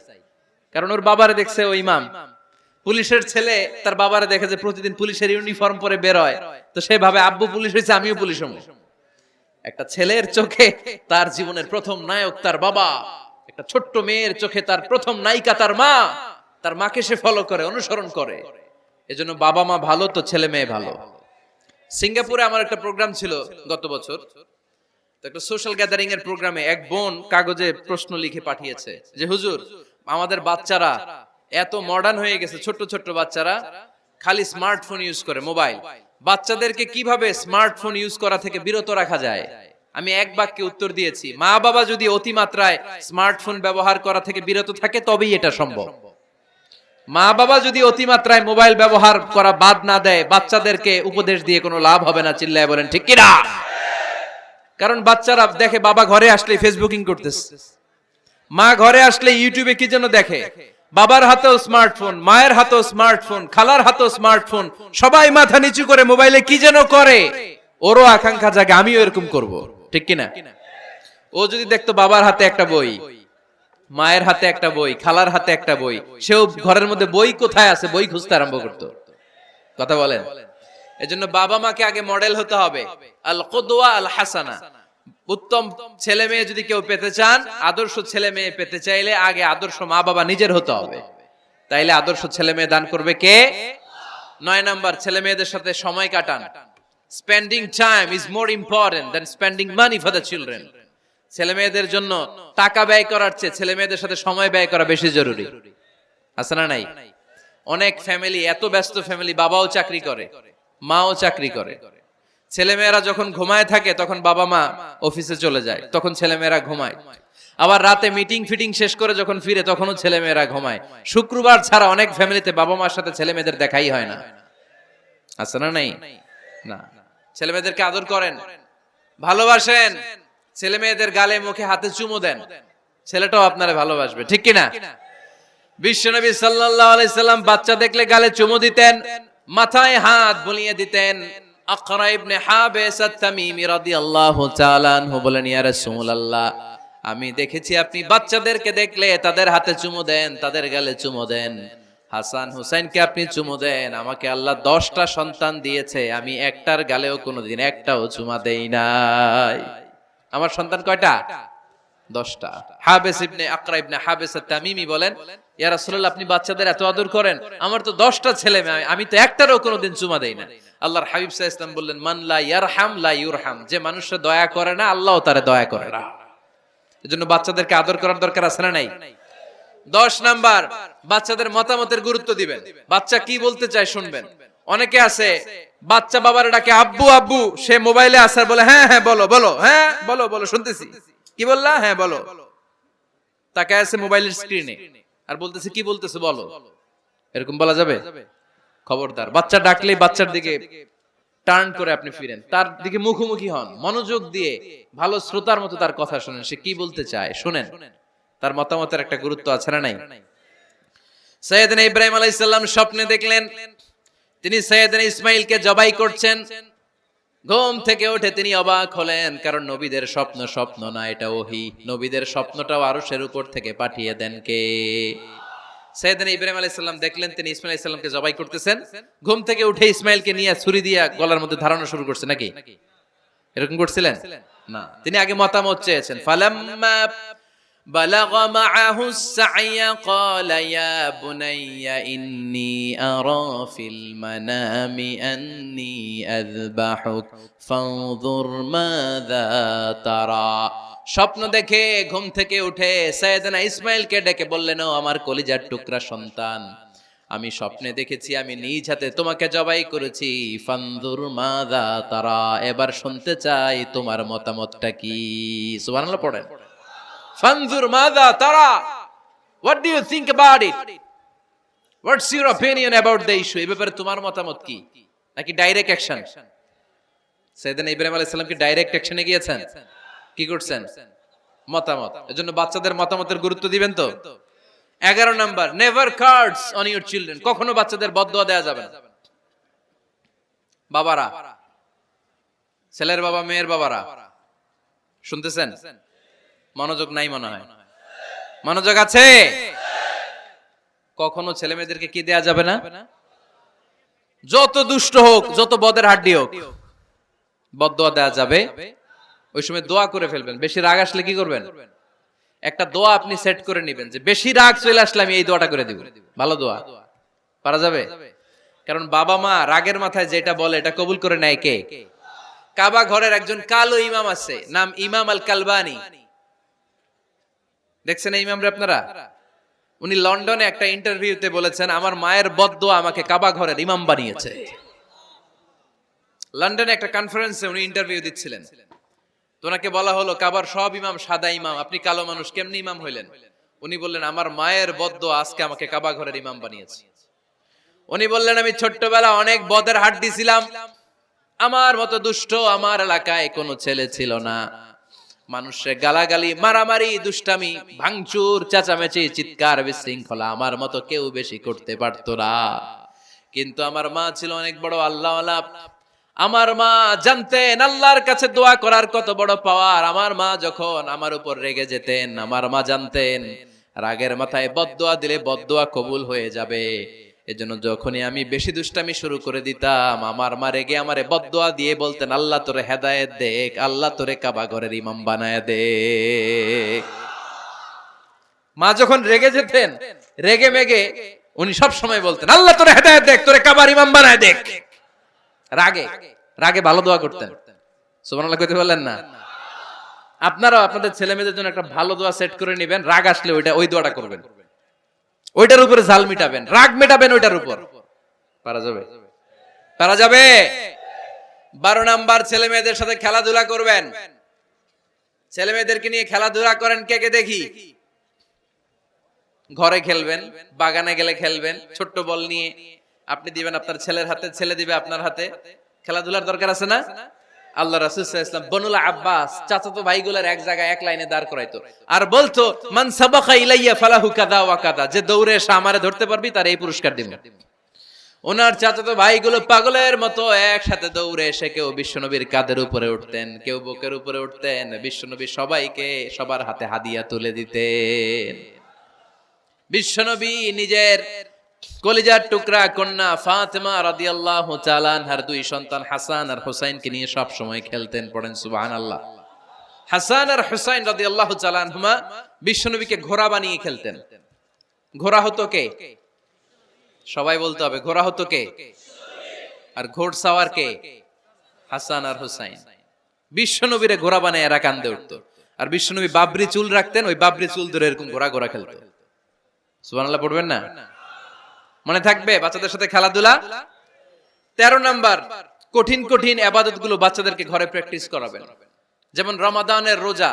কারণ ওর বাবারে দেখছে ও ইমাম। পুলিশের ছেলে তার বাবারে দেখে যে প্রতিদিন পুলিশের ইউনিফর্ম পরে বের হয়, তো সে ভাবে আব্বু পুলিশ হয়েছে, আমিও পুলিশ হবো। একটা ছেলের চোখে তার জীবনের প্রথম নায়ক তার বাবা, একটা ছোট্ট মেয়ের চোখে তার প্রথম নায়িকা তার মা। তার মাকে সে ফলো করে, অনুসরণ করে। এজন্য বাবা মা ভালো তো ছেলে মেয়ে ভালো। সিঙ্গাপুরে আমার একটা প্রোগ্রাম ছিল গত বছর, তো একটা সোশ্যাল গ্যাদারিং এর প্রোগ্রামে এক বোন কাগজে প্রশ্ন লিখে পাঠিয়েছে যে হুজুর, আমাদের বাচ্চারা এত মডার্ন হয়ে গেছে, ছোট্ট ছোট্ট বাচ্চারা খালি স্মার্টফোন ইউজ করে, মোবাইল। বাচ্চাদেরকে কিভাবে স্মার্টফোন ইউজ করা থেকে বিরত রাখা যায়? আমি এক বাক্যে উত্তর দিয়েছি, মা বাবা যদি অতিমাত্রায় স্মার্টফোন ব্যবহার করা থেকে বিরত থাকে তবেই এটা সম্ভব। মা বাবা যদি অতিমাত্রায় মোবাইল ব্যবহার করা বাদ না দেয়, বাচ্চাদেরকে উপদেশ দিয়ে কোনো লাভ হবে না। চিল্লায় বলেন ঠিক কিনা? কারণ বাচ্চারা দেখে বাবা ঘরে আসলে ফেসবুকিং করতেছে, মা ঘরে আসলে ইউটিউবে কি যেন দেখে, বাবার হাতেও স্মার্টফোন, মায়ের হাতেও স্মার্টফোন, খালার হাতেও স্মার্টফোন, সবাই মাথা নিচু করে মোবাইলে কি যেন করে। ওরও আকাঙ্ক্ষা জাগে আমিও এরকম করব, ঠিক কিনা? ও যদি দেখতো বাবার হাতে একটা বই, মায়ের হাতে একটা বই, খালার হাতে একটা বই, সেও ঘরের মধ্যে বই কোথায় আছে বই খুঁজতে আরম্ভ করতো। কথা বলেন? এজন্য বাবা মাকে আগে মডেল হতে হবে, আল কুদওয়া আল হাসানা। উত্তম ছেলে মেয়ে যদি কেউ পেতে চান, আদর্শ ছেলে মেয়ে পেতে চাইলে আগে আদর্শ মা বাবা নিজের হতে হবে। তাইলে আদর্শ ছেলে মেয়ে দান করবে কে? 9 নাম্বার, ছেলে মেয়েদের সাথে সময় কাটান। Spending time is more important than spending money for the children. ছেলে মেয়েদের জন্য টাকা ব্যয় করার চেয়ে ছেলে মেয়েদের সাথে সময় ব্যয় করা বেশি জরুরি, আছে না নাই? অনেক ফ্যামিলি, এত ব্যস্ত ফ্যামিলি, বাবাও চাকরি করে, মাও চাকরি করে। ছেলে মেয়েরা যখন ঘুমায় থাকে তখন বাবা মা অফিসে চলে যায়, তখন ছেলে মেয়েরা ঘুমায়। আবার রাতে মিটিং ফিটিং শেষ করে যখন ফিরে তখনও ছেলে মেয়েরা ঘুমায়। শুক্রবার ছাড়া অনেক ফ্যামিলিতে বাবা মার সাথে ছেলে মেয়েদের দেখাই হয় না, আছে না নাই? না। ছেলে মেয়েদেরকে আদর করেন, ভালোবাসেন, ছেলে মেয়েদের গালে মুখে হাতে চুমু দেন, ছেলেটাও আপনারা ভালোবাসবে, ঠিক কিনা? বিশ্বনবী সাল্লাল্লাহু আলাইহি সাল্লাম বাচ্চা দেখলে গালে চুমু দিতেন, মাথায় হাত বুলিয়ে দিতেন। আকরা ইবনে হাবিস আত-তামিমি রাদিয়াল্লাহু তাআলা আনহু বলেন, ইয়া রাসূলুল্লাহ, আমি দেখেছি আপনি বাচ্চাদেরকে দেখলে তাদের হাতে চুমু দেন, তাদের গালে চুমু দেন। হাসান হুসাইনকে আপনি চুমু দেন। আমাকে আল্লাহ 10টা সন্তান দিয়েছে, আমি একটার গালেও কোনোদিন একটাও চুমা দেই নাই। আমার সন্তান কয়টা? 10টা। হাবিস ইবনে আকরা ইবনে হাবিস আত-তামিমি বলেন, ইয়া রাসূলুল্লাহ, আপনি বাচ্চাদের এত আদর করেন, আমার তো 10টা ছেলে মেয়ে, আমি তো একটারও কোনোদিন চুমা দেই না। আল্লাহর হাবিব সাল্লাল্লাহু আলাইহি ওয়াসাল্লাম বললেন, মান লা ইয়ারহাম লা ইউরহাম। যে মানুষে দয়া করে না, আল্লাহও তারে দয়া করে না। এজন্য বাচ্চাদেরকে আদর করার দরকার আছে না নাই? 10 নাম্বার, বাচ্চাদের মতামতের গুরুত্ব দিবেন। বাচ্চা কি বলতে চায় শুনবেন। অনেকে আছে বাচ্চা বাবার ডাকে আব্বু আব্বু, সে মোবাইলে আসার বলে হ্যাঁ হ্যাঁ বলো বলো, হ্যাঁ বলো বলো শুনতেছি, কি বললা, হ্যাঁ বলো। তাকে আছে মোবাইলের স্ক্রিনে আর বলতেছে কি বলতেছে বলো, এরকম বলা যাবে? খবরদার, বাচ্চা ডাকলেই বাচ্চার দিকে টার্ন করে আপনি ফিরেন, তার দিকে মুখোমুখি হন, মনোযোগ দিয়ে ভালো শ্রোতার মতো তার কথা শুনেন, সে কি বলতে চায় শুনেন, তার মতামতের একটা গুরুত্ব আছে না নাই? সাইয়েদনা ইব্রাহিম আলাইহিস সালাম স্বপ্নে দেখলেন তিনি সাইয়েদনা ইসমাইলকে জবাই করছেন। ঘুম থেকে উঠে তিনি অবাক হলেন, কারণ নবীদের স্বপ্ন স্বপ্ন না, এটা ওহী। নবীদের স্বপ্নটাও আরশের উপর থেকে পাঠিয়ে দেন কে? সাইয়েদনা ইব্রাহিম আলাইহিস সালাম দেখলেন তিনি ইসমাইল আলাইহিস সালামকে জবাই করতেছেন। ঘুম থেকে উঠে ইসমাইলকে নিয়ে ছুরি দিয়ে গলার মধ্যে ধারানো শুরু করছে নাকি? এরকম করছিলেন না, তিনি আগে মতামত চেয়েছেন। ফালাম্মা বালাগ মাআহু সা'য়া ক্বালা ইয়া বুনাইয়া ইন্নী আরা ফিল মানামি আন্নী আযবাহুক ফানজুর মাযা তারা। স্বপ্ন দেখে ঘুম থেকে উঠে সাইয়েদনা ইসমাইলকে ডেকে বললেন, ও আমার কলিজার টুকরা সন্তান, আমি স্বপ্নে দেখেছি আমি নিজ হাতে তোমাকে জবাই করেছি। ফানজুর মাযা তারা, এবার শুনতে চাই তোমার মতামতটা কি। সুবহানাল্লাহ পড়েন। ফানজুর মাযা তারা, what do you think about it, what's your opinion about the issue, এই ব্যাপারে তোমার মতামত কি? নাকি ডাইরেক্ট অ্যাকশন? সাইয়েদনা ইব্রাহিম আলাইহিস সালাম কি ডাইরেক্ট অ্যাকশনে গিয়েছেন? কি করছেন? মতামত। এজন্য বাচ্চাদের মতামতের গুরুত্ব দিবেন তো। 11 number, never cards on your children, কখনো বাচ্চাদের বদদোয়া দেয়া যাবে না। বাবারা, ছেলের বাবা মেয়ের বাবারা শুনতেছেন? মনোযোগ নাই মনে হয়, মনোযোগ আছে? কখনো ছেলে মেয়েদেরকে কি দেয়া যাবে না? যত দুষ্ট হোক, যত বদের হাড্ডি হোক, বদদোয়া দেয়া যাবে। ওই সময় দোয়া করে ফেলবেন। বেশি রাগ আসলে কি করবেন? একটা দোয়া আপনি সেট করে নেবেন যে বেশি রাগ চলে আসলে আমি এই দোয়াটা করে দিব। ভালো দোয়া পারা যাবে? কারণ বাবা মা রাগের মাথায় যেটা বলে এটা কবুল করে নেয় কে? কাবা ঘরের একজন কালো ইমাম আছে, নাম ইমাম আল কালবানি। দেখছেন এই ইমামরে আপনারা? উনি লন্ডনে একটা ইন্টারভিউতে বলেছেন, আমার মায়ের বদদোয়া আমাকে কাবা ঘরের ইমাম বানিয়েছে। লন্ডনে একটা কনফারেন্সে উনি ইন্টারভিউ দিচ্ছিলেন। তো ওনাকে বলা হলো, কাবার সব ইমাম সাদা ইমাম, আপনি কালো মানুষ, কেমনি ইমাম হইলেন? উনি বললেন, আমার মায়ের বদদোয়া আজকে আমাকে কাবা ঘরের ইমাম বানিয়েছে। উনি বললেন, আমি ছোট্টবেলা অনেক বদের হাড্ডি ছিলাম, আমার মতো দুষ্ট আমার এলাকায় কোনো ছেলে ছিল না। মানুষের গালাগালি, মারামারি, দুষ্টামি, ভাঙচুর, চেঁচামেচি, চিৎকার, বিশৃঙ্খলা আমার মতো কেউ বেশি করতে পারতো না। কিন্তু আমার মা ছিল অনেক বড় আল্লাহওয়ালা। আমার মা জানতেন আল্লাহর কাছে দোয়া করার কত বড় পাওয়ার। আমার মা যখন আমার উপর রেগে যেতেন, আমার মা জানতেন রাগের মাথায় বদদোয়া দিলে বদদোয়া কবুল হয়ে যাবে। এজন্য যখনই আমি বেশি দুষ্টামি শুরু করে দিতাম, আমার মা রেগে আমারে বদদোয়া দিয়ে বলতেন, আল্লাহ তোরে হেদায়েত দেখ, আল্লাহ তোরে কাবা ঘরের ইমাম বানায় দে। মা যখন রেগে যেতেন, রেগে মেগে উনি সব সময় বলতেন, আল্লাহ তোরে হেদায়েত দেখ, তোরে কাবার ইমাম বানায় দেখ। রাগে রাগে ভালো দোয়া করতেন। সুবহানাল্লাহ কইতে বললেন না? আপনারাও আপনাদের ছেলে মেয়েদের জন্য একটা ভালো দোয়া সেট করে নেবেন। রাগ আসলে ওই দোয়াটা করবেন, ওইটার উপরে জাল মিটাবেন, রাগ মেটাবেন ওইটার উপর। পারা যাবে? পারা যাবে? 12 নাম্বার, ছেলে মেয়েদের সাথে খেলাধুলা করবেন। ছেলে মেয়েদেরকে নিয়ে খেলাধুলা করেন, কে কে দেখি? ঘরে খেলবেন, বাগানে গেলে খেলবেন, ছোট্ট বল নিয়ে আপনি দিবেন আপনার ছেলের হাতে, ছেলে দিবে আপনার হাতে। খেলাধুলার দরকার আছে না? আল্লাহ রাসূল সাল্লাল্লাহু আলাইহি ওয়াসাল্লাম বনুল আব্বাস চাচাতো ভাইগুলোর এক জায়গায় এক লাইনে দাঁড় করাইতো আর বলতো, মান সাবাকা ইলাইয়া ফালাহু কাদা ওয়া কাদা, যে দৌড়ে এসে আমারে ধরতে পারবি তার এই পুরস্কার দিব। ওনার চাচাতো ভাইগুলো পাগলের মতো একসাথে দৌড়ে এসে কেউ বিশ্বনবীর কাঁধের উপরে উঠতেন, কেউ বুকের উপরে উঠতেন। বিশ্বনবী সবাইকে সবার হাতে হাদিয়া তুলে দিতেন। বিশ্বনবী নিজের কলিজার টুকরা কন্যা ফাতেমা রাদিয়াল্লাহু তাআলা আনহার 2 সন্তান হাসান আর হুসাইনকে নিয়ে সব সময় খেলতেন। পড়েন সুবহানাল্লাহ। হাসান আর হুসাইন রাদিয়াল্লাহু তাআলা আনহুমা বিশ্বনবীকে ঘোড়া বানিয়ে খেলতেন। ঘোড়া হতো কে? সবাই বলতে হবে, ঘোড়া হতো কে? আর ঘোড়সাওয়ার কে? হাসান আর হুসাইন। বিশ্বনবীরে ঘোড়া বানায় এরা কান্দে উঠতো। আর বিশ্বনবী বাবরি চুল রাখতেন, ওই বাবরি চুল ধরে এরকম ঘোড়া ঘোড়া খেলতো। সুবহানাল্লাহ পড়বেন না? মনে থাকবে বাচ্চাদের সাথে খেলাধুলা? 13 নাম্বার, কঠিন কঠিন ইবাদতগুলো বাচ্চাদেরকে ঘরে প্র্যাকটিস করাবেন। যেমন রমাদানের রোজা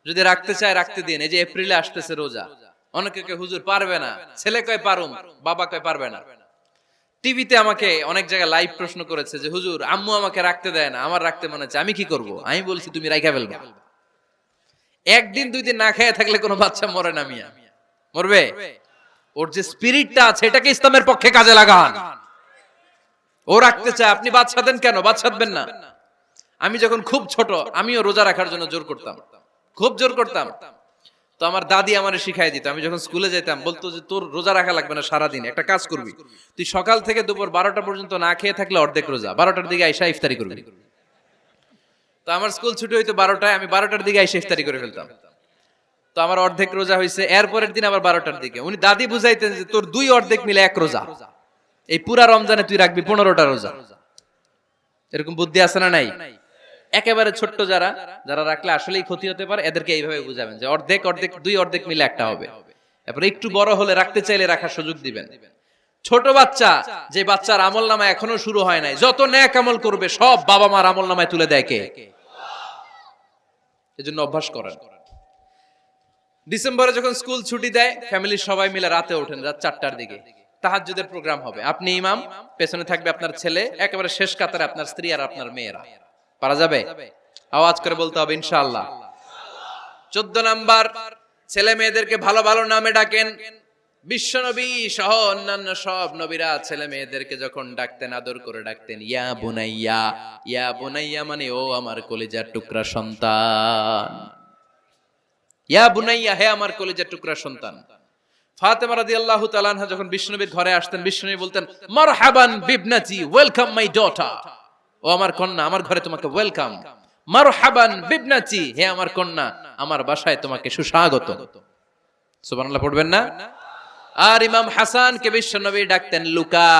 যদি রাখতে চায় রাখতে দিন। এই যে এপ্রিলে আসতেছে রোজা, অনেকে কয় হুজুর পারবে না, ছেলে কয় পারুম, বাবা কয় পারবে না। টিভিতে আমাকে অনেক জায়গায় লাইভ প্রশ্ন করেছে যে হুজুর আম্মু আমাকে রাখতে দেয় না, আমার রাখতে মনে হচ্ছে, আমি কি করব? আমি বলছি তুমি রাইখা ফেলবা। একদিন দুই দিন না খেয়ে থাকলে কোনো বাচ্চা মরে না মিয়া, মরবে? ওর যে স্পিরিটটা আছে এটাকে ইসলামের পক্ষে কাজে লাগান। ও রাখতে চায়, আপনি বাচ্চা দেন কেন? বাচ্চা দেবেন না। আমি যখন খুব ছোট আমিও রোজা রাখার জন্য জোর করতাম, খুব জোর করতাম। তো আমার দাদি আমারে শিখাই দিত। আমি যখন স্কুলে যেতাম বলতো যে তোর রোজা রাখা লাগবে না, সারাদিন একটা কাজ করবি, তুই সকাল থেকে দুপুর 12টা পর্যন্ত না খেয়ে থাকলে অর্ধেক রোজা, 12টার দিকে আইসা ইফতারি করবি। তো আমার স্কুল ছুটি হইতো 12টায়, আমি 12টার দিকে আইসা ইফতারি করে ফেলতাম। তো আমার অর্ধেক রোজা হয়েছে। এরপরের দিন আবার 12টার দিকে উনি দাদি বুঝাইতেন যে তোর দুই অর্ধেক মিলে এক রোজা, এই পুরা রমজানে তুই রাখবি 15টা রোজা। এরকম বুদ্ধি আছে না নাই? একেবারে ছোট্ট যারা যারা রাখলে আসলেই ক্ষতি হতে পারে, এদেরকে এইভাবে বুঝাবেন যে অর্ধেক অর্ধেক, দুই অর্ধেক মিলে একটা হবে। এরপর একটু বড় হলে রাখতে চাইলে রাখার সুযোগ দিবেন। ছোট বাচ্চা, যে বাচ্চার আমল নামায় এখনো শুরু হয় নাই, যত নেক আমল করবে সব বাবা মার আমল নামায় তুলে দেয় কে? এজন্য অভ্যাস করেন। ডিসেম্বরে যখন স্কুল ছুটি দেয় ফ্যামিলির সবাই মিলে রাতে ওঠেন, রাত 4টার দিকে তাহাজ্জুদের প্রোগ্রাম হবে। আপনি ইমাম, পেছনে থাকবে আপনার ছেলে, একেবারে শেষ কাতারে আপনার স্ত্রী আর আপনার মেয়েরা। পারা যাবে? আওয়াজ করে বলতে হবে ইনশাআল্লাহ। 14 নাম্বার, ছেলে মেয়েদেরকে ভালো ভালো নামে ডাকেন। বিশ্ব নবী সহ অন্যান্য সব নবীরা ছেলে মেয়েদেরকে যখন ডাকতেন আদর করে ডাকতেন ইয়া বুনাইয়া। ইয়া বুনাইয়া মানে ও আমার কলিজার টুকরা সন্তান। ইয়া বুনাইয়া, হে আমার কলিজার টুকরা সন্তান। ফাতেমা রাদিয়াল্লাহু তাআলা আনহা যখন বিশ্বনবীর ঘরে আসতেন, বিশ্বনবী বলতেন মারহাবান বিবনাতি, ওয়েলকাম মাই ডটার। ও আমার কন্যা, আমার ঘরে তোমাকে ওয়েলকাম। মারহাবান বিবনাতি, হে আমার কন্যা, আমার বাসায় তোমাকে সুস্বাগত। সুবহানাল্লাহ পড়বেন না? আর ইমাম হাসানকে বিশ্বনবী ডাকতেন লুকা।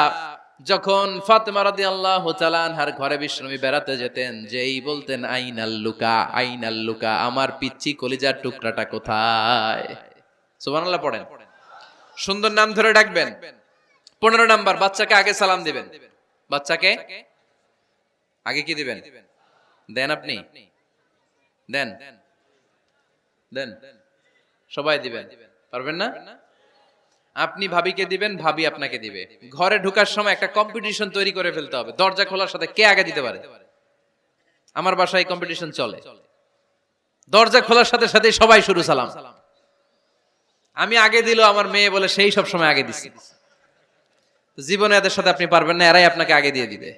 যখন ফাতেমা রাদিয়াল্লাহু তাআলা আনহার ঘরে বিশ্বনবী বেড়াতে যেতেন, যেই বলতেন আইনাল লুকা, আইনাল লুকা, আমার পিচ্চি কলিজার টুকরাটা কোথায়? সুবহানাল্লাহ পড়েন। সুন্দর নাম ধরে ডাকবেন। 15 নাম্বার, বাচ্চাকে আগে সালাম দিবেন। বাচ্চাকে আগে কি দিবেন? দেন আপনি? দেন দেন, সবাই দিবেন, পারবেন না? আপনি ভাবিকে দিবেন, ভাবি আপনাকে দিবে। ঘরে ঢোকার সময় একটা কম্পিটিশন তৈরি করে ফেলতে হবে, দরজা খোলার সাথে কে আগে দিতে পারে। আমার বাসায় কম্পিটিশন চলে, দরজা খোলার সাথে সাথে সবাই শুরু সালাম। আমি আগে দিল আমার মেয়ে বলে সেই সব সময় আগে দিছি। জীবনে এদের সাথে আপনি পারবেন না, এরাই আপনাকে আগে দিয়ে দিবে।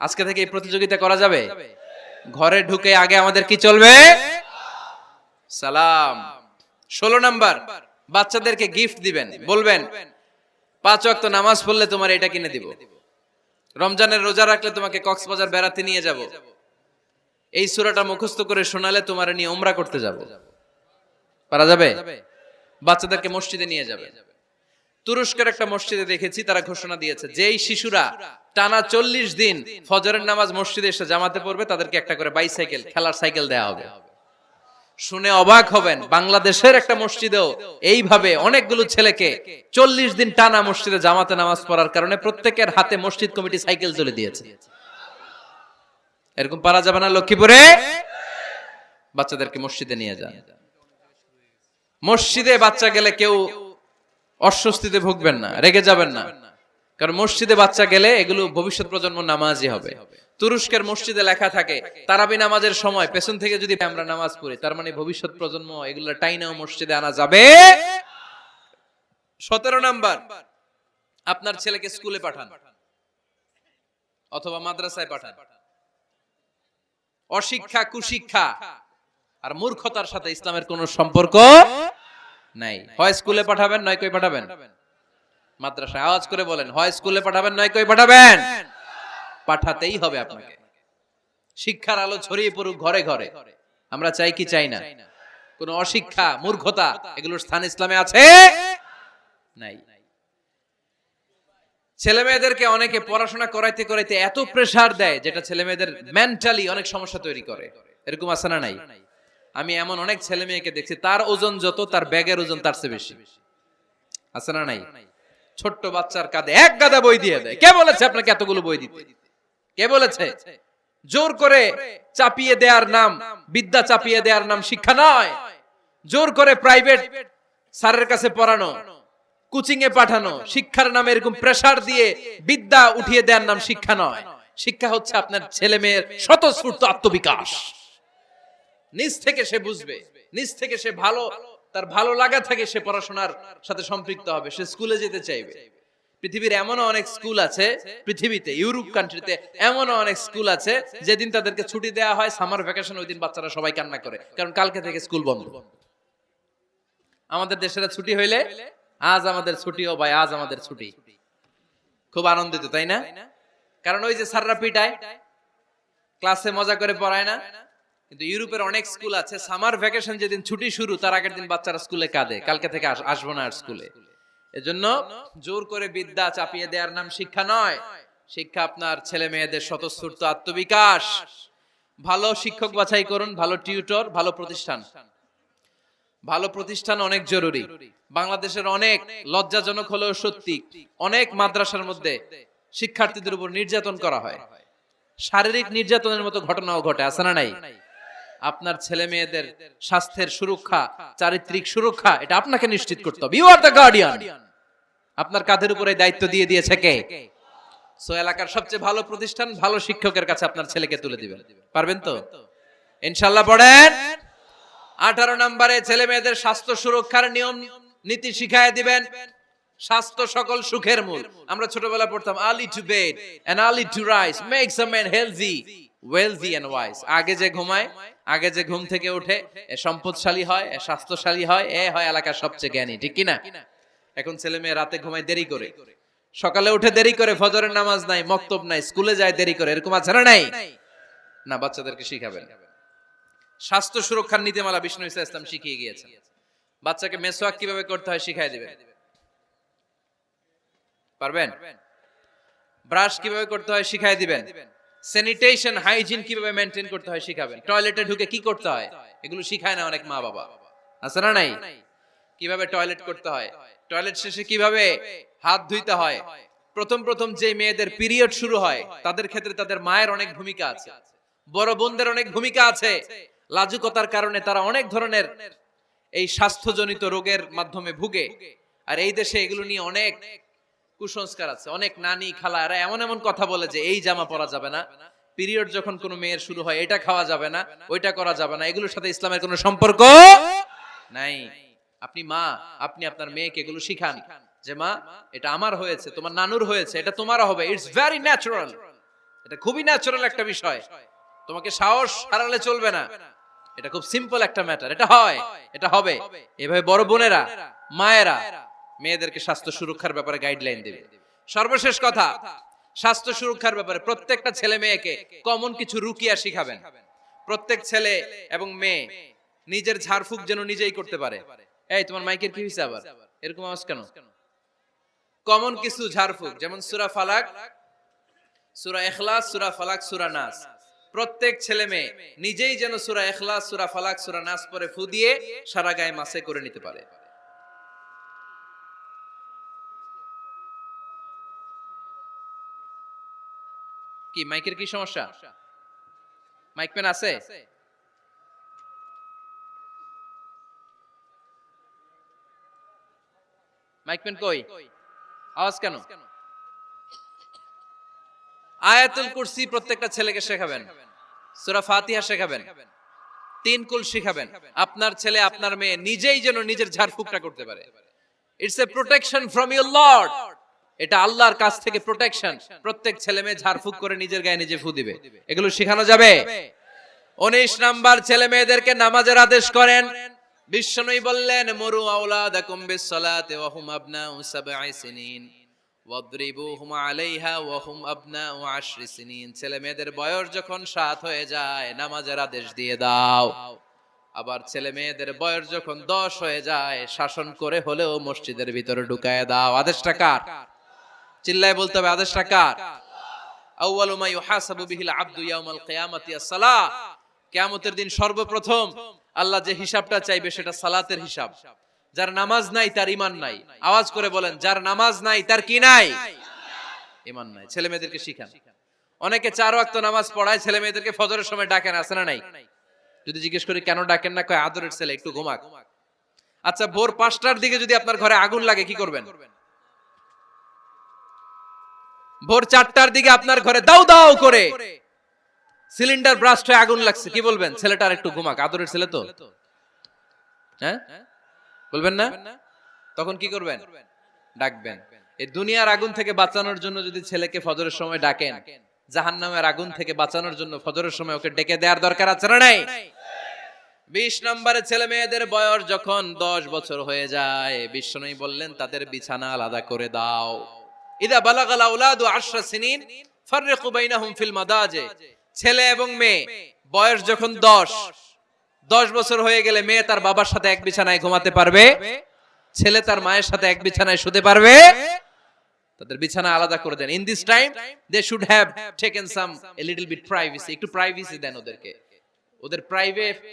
আজকে থেকে এই প্রতিযোগিতা করা যাবে। ঘরে ঢুকে আগে আমাদের কি চলবে? সালাম। 16 নাম্বার, বাচ্চাদেরকে গিফট দিবেন। বলবেন 5 ওয়াক্ত নামাজ পড়লে তোমার এটা কিনে দিব, রমজানের রোজা রাখলে তোমাকে কক্সবাজার বেড়াতে নিয়ে যাব, এই সূরাটা মুখস্থ করে শোনালে তোমার নিয়ে উমরা করতে যাব। পারা যাবে? বাচ্চাদেরকে মসজিদে নিয়ে যাবে। তুরস্কের একটা মসজিদে দেখেছি তারা ঘোষণা দিয়েছে যেই শিশুরা টানা 40 দিন ফজরের নামাজ মসজিদে এসে জামাতে পড়বে তাদেরকে একটা করে বাইসাইকেল, খেলার সাইকেল দেওয়া হবে। শুনে অবাক হবেন, বাংলাদেশের একটা মসজিদেও এইভাবে অনেকগুলো ছেলেকে 40 দিন টানা মসজিদে জামাতে নামাজ পড়ার কারণে প্রত্যেকের হাতে মসজিদ কমিটি সাইকেল তুলে দিয়েছে। এরকম পারা যাবে না লক্ষ্মীপুরে? বাচ্চাদেরকে মসজিদে নিয়ে যান। মসজিদে বাচ্চা গেলে কেউ অস্বস্তিতে ভুগবেন না, রেগে যাবেন না, কারণ মসজিদে বাচ্চা গেলে এগুলো ভবিষ্যৎ প্রজন্ম নামাজি হবে। তুরস্কের মসজিদে লেখা থাকে তারাবি নামাজের সময় পেছন থেকে যদি আমরা নামাজ পড়ি তার মানে ভবিষ্যৎ প্রজন্ম এগুলো টাইনাও মসজিদে আনা যাবে। 17 নাম্বার, আপনার ছেলেকে স্কুলে পাঠান অথবা মাদ্রাসায় পাঠান। অশিক্ষা, কুশিক্ষা আর মূর্খতার সাথে ইসলামের কোনো সম্পর্ক নাই। হয় স্কুলে পাঠাবেন নয় কই পাঠাবেন মাদ্রাসায়। আওয়াজ করে বলেন, হয় স্কুলে পাঠাবেন নয় কই পাঠাবেন। পাঠাতেই হবে আপনাকে। শিক্ষার আলো ছড়িয়ে পড়ুক ঘরে ঘরে, আমরা চাই কি চাই না? কোন অশিক্ষা, মূর্খতা এগুলোর স্থান ইসলামে আছে? নাই। ছেলে মেয়েদেরকে অনেকে পড়াশোনা করাইতে করাইতে এত প্রেসার দেয় যেটা ছেলে মেয়েদের মেন্টালি অনেক সমস্যা তৈরি করে। এরকম আছে না নাই? আমি এমন অনেক ছেলে মেয়েকে দেখছি তার ওজন যত তার ব্যাগের ওজন তার চেয়ে বেশি। আছে না নাই? ছোট্ট বাচ্চার কাঁধে এক গাদা বই দিয়ে দেয়। কে বলেছে আপনাকে এতগুলো বই দিতে? কে বলেছে? জোর করে চাপিয়ে দেওয়ার নাম বিদ্যা, চাপিয়ে দেওয়ার নাম শিক্ষা নয়। জোর করে প্রাইভেট স্যারের কাছে পড়ানো, কোচিং এ পাঠানো, শিক্ষার নামে এরকম প্রেসার দিয়ে বিদ্যা উঠিয়ে দেওয়ার নাম শিক্ষা নয়। শিক্ষা হচ্ছে আপনার ছেলে মেয়ের স্বতঃস্ফূর্ত আত্মবিকাশ। নিজ থেকে সে বুঝবে, নিজ থেকে সে তার ভালো লাগা থেকে সে পড়াশোনার সাথে সম্পৃক্ত হবে, সে স্কুলে যেতে চাইবে। পৃথিবীর এমনও অনেক স্কুল আছে, পৃথিবীতে ইউরোপ কান্ট্রিতে এমনও অনেক স্কুল আছে যেদিন তাদেরকে ছুটি দেওয়া হয় সামার ভ্যাকেশন, ওই দিন বাচ্চারা সবাই কান্না করে, কারণ কালকে থেকে স্কুল বন্ধ। আমাদের দেশের ছুটি হইলে আজ আমাদের ছুটি, ও ভাই আজ আমাদের ছুটি, খুব আনন্দিত, তাই না? কারণ ওই যে স্যাররা পিটায়, ক্লাসে মজা করে পড়ায় না। কিন্তু ইউরোপের অনেক স্কুল আছে সামার ভ্যাকেশন যেদিন ছুটি শুরু তার আগের দিন বাচ্চারা স্কুলে কাঁদে, কালকে থেকে আসবো না আর স্কুলে। এজন্য জোর করে বিদ্যা চাপিয়ে দেওয়ার নাম শিক্ষা নয়। শিক্ষা আপনার ছেলে মেয়েদের স্বতঃস্ফূর্ত আত্মবিকাশ। ভালো শিক্ষক বাছাই করুন, ভালো টিউটর, ভালো প্রতিষ্ঠান। ভালো প্রতিষ্ঠান অনেক জরুরি। বাংলাদেশের অনেক লজ্জাজনক হলেও সত্যি, অনেক মাদ্রাসার মধ্যে শিক্ষার্থীদের উপর নির্যাতন করা হয়, শারীরিক নির্যাতনের মতো ঘটনাও ঘটে, আছে না নাই? আপনার ছেলে মেয়েদের স্বাস্থ্যের সুরক্ষা, চারিত্রিক সুরক্ষা, এটা আপনাকে নিশ্চিত করতে হবে। You are the guardian. আপনার কাঁধের উপরে দায়িত্ব দিয়ে দিয়েছে কে? সো এলাকার সবচেয়ে ভালো প্রতিষ্ঠান, ভালো শিক্ষকের কাছে আপনার ছেলেকে তুলে দিবেন। পারবেন তো? ইনশাআল্লাহ। পড়েন। 18 নম্বরে ছেলে মেয়েদের স্বাস্থ্য সুরক্ষার নিয়ম নীতি শিখায় দিবেন। স্বাস্থ্য সকল সুখের মূল। আমরা ছোটবেলা পড়তাম early to bed and early to rise makes a man healthy, wealthy and wise. আগে যে ঘুমায়, আগে যে ঘুম থেকে ওঠে, এ সম্পদশালী হয়, এ স্বাস্থ্যশালী হয়, এ হয় এলাকার সবচেয়ে জ্ঞানী, ঠিক কি না? এখন ছেলে মেয়ে রাতে ঘুমায় দেরি করে, সকালে উঠে দেরি করে, ফজরের নামাজ নাই, মক্তব নাই, স্কুলে যায় দেরি করে, এরকম আছে না নাই? না, বাচ্চাদেরকে শিখাবেন। স্বাস্থ্য সুরক্ষার নীতিমালা বিষ্ণু ইসলাম শিখিয়ে গিয়েছেন। বাচ্চাকে মেসওয়াক কিভাবে করতে হয় শিখাই দিবেন। পারবেন? ব্রাশ কিভাবে করতে হয় শিখাই দিবেন। স্যানিটেশন, হাইজিন কিভাবে মেইনটেইন করতে হয় শিখাবেন। টয়লেটে ঢুকে কি করতে হয় এগুলো শিখায় না অনেক মা বাবা, আছে না নাই? কিভাবে টয়লেট করতে হয়, টয়লেট শেষে কিভাবে হাত ধুইতে হয়। প্রথম যে মেয়েদের পিরিয়ড শুরু হয় তাদের ক্ষেত্রে তাদের মায়ের অনেক ভূমিকা আছে, বড় বোনদের অনেক ভূমিকা আছে। লাজুকতার কারণে তারা অনেক ধরনের এই স্বাস্থ্যজনিত রোগের মাধ্যমে ভুগে। আর এই দেশে এগুলো নিয়ে অনেক কুসংস্কার আছে। অনেক নানি খালা এরা এমন এমন কথা বলে যে এই জামা পরা যাবে না, পিরিয়ড যখন কোনো মেয়ের শুরু হয় এটা খাওয়া যাবে না, ওইটা করা যাবে না। এগুলোর সাথে ইসলামের কোনো সম্পর্ক নাই। আপনি মা, আপনি আপনার মেয়েকে এগুলো শিখান যে মা এটা আমার হয়েছে, তোমার নানুর হয়েছে, এটা তোমারও হবে। ইটস ভেরি ন্যাচারাল, এটা খুবই ন্যাচারাল একটা বিষয়, তোমাকে সাহস হারালে চলবে না, এটা খুব সিম্পল একটা ম্যাটার, এটা হয়, এটা হবে। এভাবে বড় বোনেরা, মায়েরা মেয়েদেরকে স্বাস্থ্য সুরক্ষার ব্যাপারে গাইডলাইন দেবে। সর্বশেষ কথা, স্বাস্থ্য সুরক্ষার ব্যাপারে প্রত্যেকটা ছেলে মেয়েকে কমন কিছু রুকিয়া শিখাবেন। প্রত্যেক ছেলে এবং মেয়ে নিজের ঝাড়ফুঁক যেন নিজেই করতে পারে। এই তোমার মাইকের কি হইছে আবার এরকম আওয়াজ কেন? কমন কিছু ঝাড়ফুঁক, যেমন সূরা ফালাক, সূরা ইখলাস, সূরা ফালাক, সূরা নাস। প্রত্যেক ছেলে মেয়ে নিজেই যেন সূরা ইখলাস, সূরা ফালাক, সূরা নাস পরে ফু দিয়ে সারা গায়ে মাসে করে নিতে পারে। কি মাইকের কি সমস্যা? মাইক পেন আছে? মাইক পেন কই? আওয়াজ কেন? আয়াতুল কুরসি প্রত্যেকটা ছেলেকে শেখাবেন, সূরা ফাতিহা শেখাবেন, 3 কুল শেখাবেন। আপনার ছেলে আপনার মেয়ে নিজেই যেন নিজের ঝাড়ফুঁকটা করতে পারে। It's a protection from your Lord, এটা আল্লাহর কাছ থেকে প্রোটেকশন। প্রত্যেক ছেলে মেয়ে ঝাড়ফুঁক করে নিজের গায়ে নিজে ফু দিবে, এগুলো শেখানো যাবে। 19 নাম্বার, ছেলে মেয়েদেরকে নামাজের আদেশ করেন। বিশ্বনবী বললেন মুরু আওলাদাকুম বিসসালাতি ওয়া হুম আবনাউ 7 সিনিন ওয়াদরিবুহুম আলাইহা ওয়া হুম আবনাউ 10 সিনিন। ছেলে মেয়েদের বয়স যখন 7 হয়ে যায় নামাজের আদেশ দিয়ে দাও। আবার ছেলে মেয়েদের বয়স যখন 10 হয়ে যায় শাসন করে হলেও মসজিদের ভিতরে ঢুকায় দাও। আদেশটা কার? চিল্লায় বলতে হবে, আদেশটা কার? আউয়ালু মা ইউহাসাবু বিহিল আবদু ইয়াউমাল কিয়ামাতি as-সালাহ। কিয়ামতের দিন সর্বপ্রথম আল্লাহ যে হিসাবটা চাইবে সেটা সালাতের হিসাব। যার নামাজ নাই তার ঈমান নাই। আওয়াজ করে বলেন, যার নামাজ নাই তার কি নাই? ঈমান নাই। ছেলে মেয়েদেরকে শিখান। অনেকে 4 ওয়াক্ত নামাজ পড়ায়, ছেলে মেয়েদেরকে ফজরের সময় ডাকেন, আছে না নাই? যদি জিজ্ঞেস করি কেন ডাকেন না, কয় আদরের ছেলে, একটু ঘুমাক। আচ্ছা, ভোর 5টার দিকে যদি আপনার ঘরে আগুন লাগে কি করবেন? ভোর 4টার দিকে আপনার ঘরে দাউ দাউ করে সিলিন্ডার ব্রাস্ট হয়ে আগুন লাগছে, কি বলবেন? ছেলেটার একটু ঘুমাক, আদরের ছেলে তো। হ্যাঁ, বলবেন না? তখন কি করবেন? ডাকবেন। এই দুনিয়ার আগুন থেকে বাঁচানোর জন্য যদি ছেলেকে ফজরের সময় ডাকেন, জাহান্নামের আগুন থেকে বাঁচানোর জন্য ফজরের সময় ওকে ডেকে দেওয়ার দরকার আছে না নাই? 20 নম্বরে ছেলে মেয়েদের বয়স যখন 10 বছর হয়ে যায়, বিশ্বনবী বললেন তাদের বিছানা আলাদা করে দাও। ইদা বালাগাল আওলাদু 10 সিনিন ফাররিকু বাইনাহুম ফিল মাদাজি। ছেলে এবং মেয়ে বয়স যখন 10 বছর হয়ে গেলে মেয়ে তার বাবার সাথে এক বিছানায় ঘুমাতে পারবে, ছেলে তার মায়ের সাথে এক বিছানায় শুতে পারবে। তাদের বিছানা আলাদা করে দেন। In this time they should have taken some a little bit privacy. একটু প্রাইভেসি দেন ওদেরকে, ওদের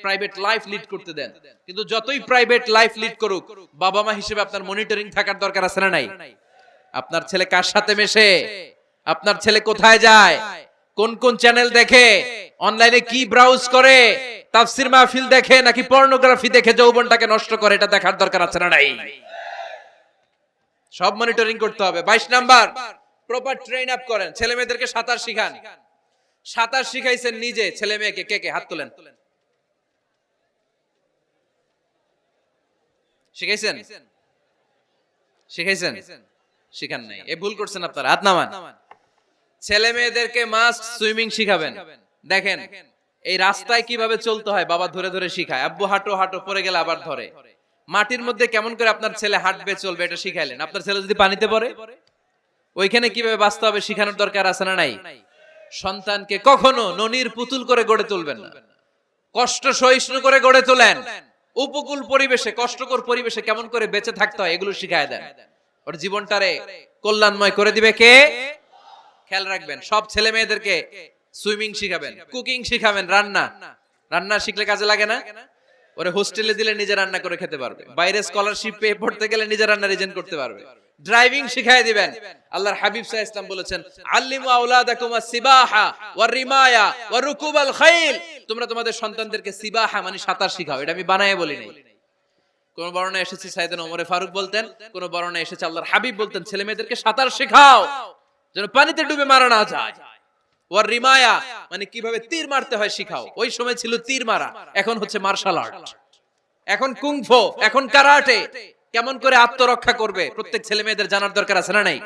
প্রাইভেট লাইফ লিড করতে দেন। কিন্তু যতই প্রাইভেট লাইফ লিড করুক, বাবা মা হিসেবে আপনার মনিটরিং থাকার দরকার আছে না নাই? আপনার ছেলে কার সাথে মেশে, আপনার ছেলে কোথায় যায়, কোন কোন চ্যানেল দেখে, অনলাইনে কি ব্রাউজ করে, তাফসির মাহফিল দেখে নাকি পর্নোগ্রাফি দেখে যৌবনটাকে নষ্ট করে, এটা দেখার দরকার আছে না নাই? সব মনিটরিং করতে হবে। 22 নাম্বার, প্রপার ট্রেন আপ করেন। ছেলে মেয়েদেরকে সাঁতার শিখান। সাঁতার শিখাইছেন নিজে, ছেলে মেয়েকে কে কে? হাত তোলেন। শিখাইছেন? শিখাইছেন? শিখান নাই, এ ভুল করছেন আপনারা। হাত নামান। ছেলে মেয়েদেরকে মাস্ট সুইমিং শিখাবেন। দেখেন এই রাস্তায় কিভাবে চলতে হয় বাবা ধরে ধরে শিখায়। আব্বু হাঁটো হাঁটো, পড়ে গেলে আবার ধরে। মাটির মধ্যে কেমন করে আপনার ছেলে হাঁটবে চলবে এটা শিখাইলেন। আপনার ছেলে যদি পানিতে পড়ে, ওইখানে কিভাবে বাঁচতে হবে শিখানোর দরকার আছে না নাই? সন্তানকে কখনো ননির পুতুল করে গড়ে তুলবেন না, কষ্ট সহিষ্ণু করে গড়ে তোলেন। উপকূল পরিবেশে, কষ্টকর পরিবেশে কেমন করে বেঁচে থাকতে হয় এগুলো শিখায় দেন। ওর জীবনটারে কল্যাণময় করে দিবে কে? খেয়াল রাখবেন, সব ছেলে মেয়েদেরকে সুইমিং শিখাবেন, কুকিং শিখাবেন, রান্না শিখলে কাজে লাগে না? ওরে হোস্টেলে দিলে নিজে রান্না করে খেতে পারবে, বাইরে স্কলারশিপ পেয়ে পড়তে গেলে নিজে রান্না রিজেন করতে পারবে। ড্রাইভিং শিখায় দিবেন। আল্লাহর হাবিব সাল্লাল্লাহু আলাইহি ওয়াসাল্লাম বলেছেন, আল্লিমু আওলাদাকুম আস-সিবাহা ওয়ার রিমায়া ওয়া রুকুবাল খাইল। তোমরা তোমাদের সন্তানদেরকে সিবাহা মানে সাঁতার শিখাও। এটা আমি বানায়ে বলি নাই। কোন বর্ণনায় এসেছে সাইয়েদনা ওমরে ফারুক বলতেন, কোন বর্ণনায় এসেছে আল্লাহর হাবিব বলতেন, ছেলে মেয়েদেরকে সাঁতার শেখাও যেন পানিতে ডুবে মারা না যায়। ওয়ার রিমায়া মানে কিভাবে তীর মারতে হয় শিখাও। ওই সময় ছিল তীর মারা, এখন হচ্ছে মার্শাল আর্ট, এখন কুংফু, এখন কারাটে। কেমন করে আত্মরক্ষা করবে প্রত্যেক ছেলে মেয়েদের জানার দরকার আছে না নাই?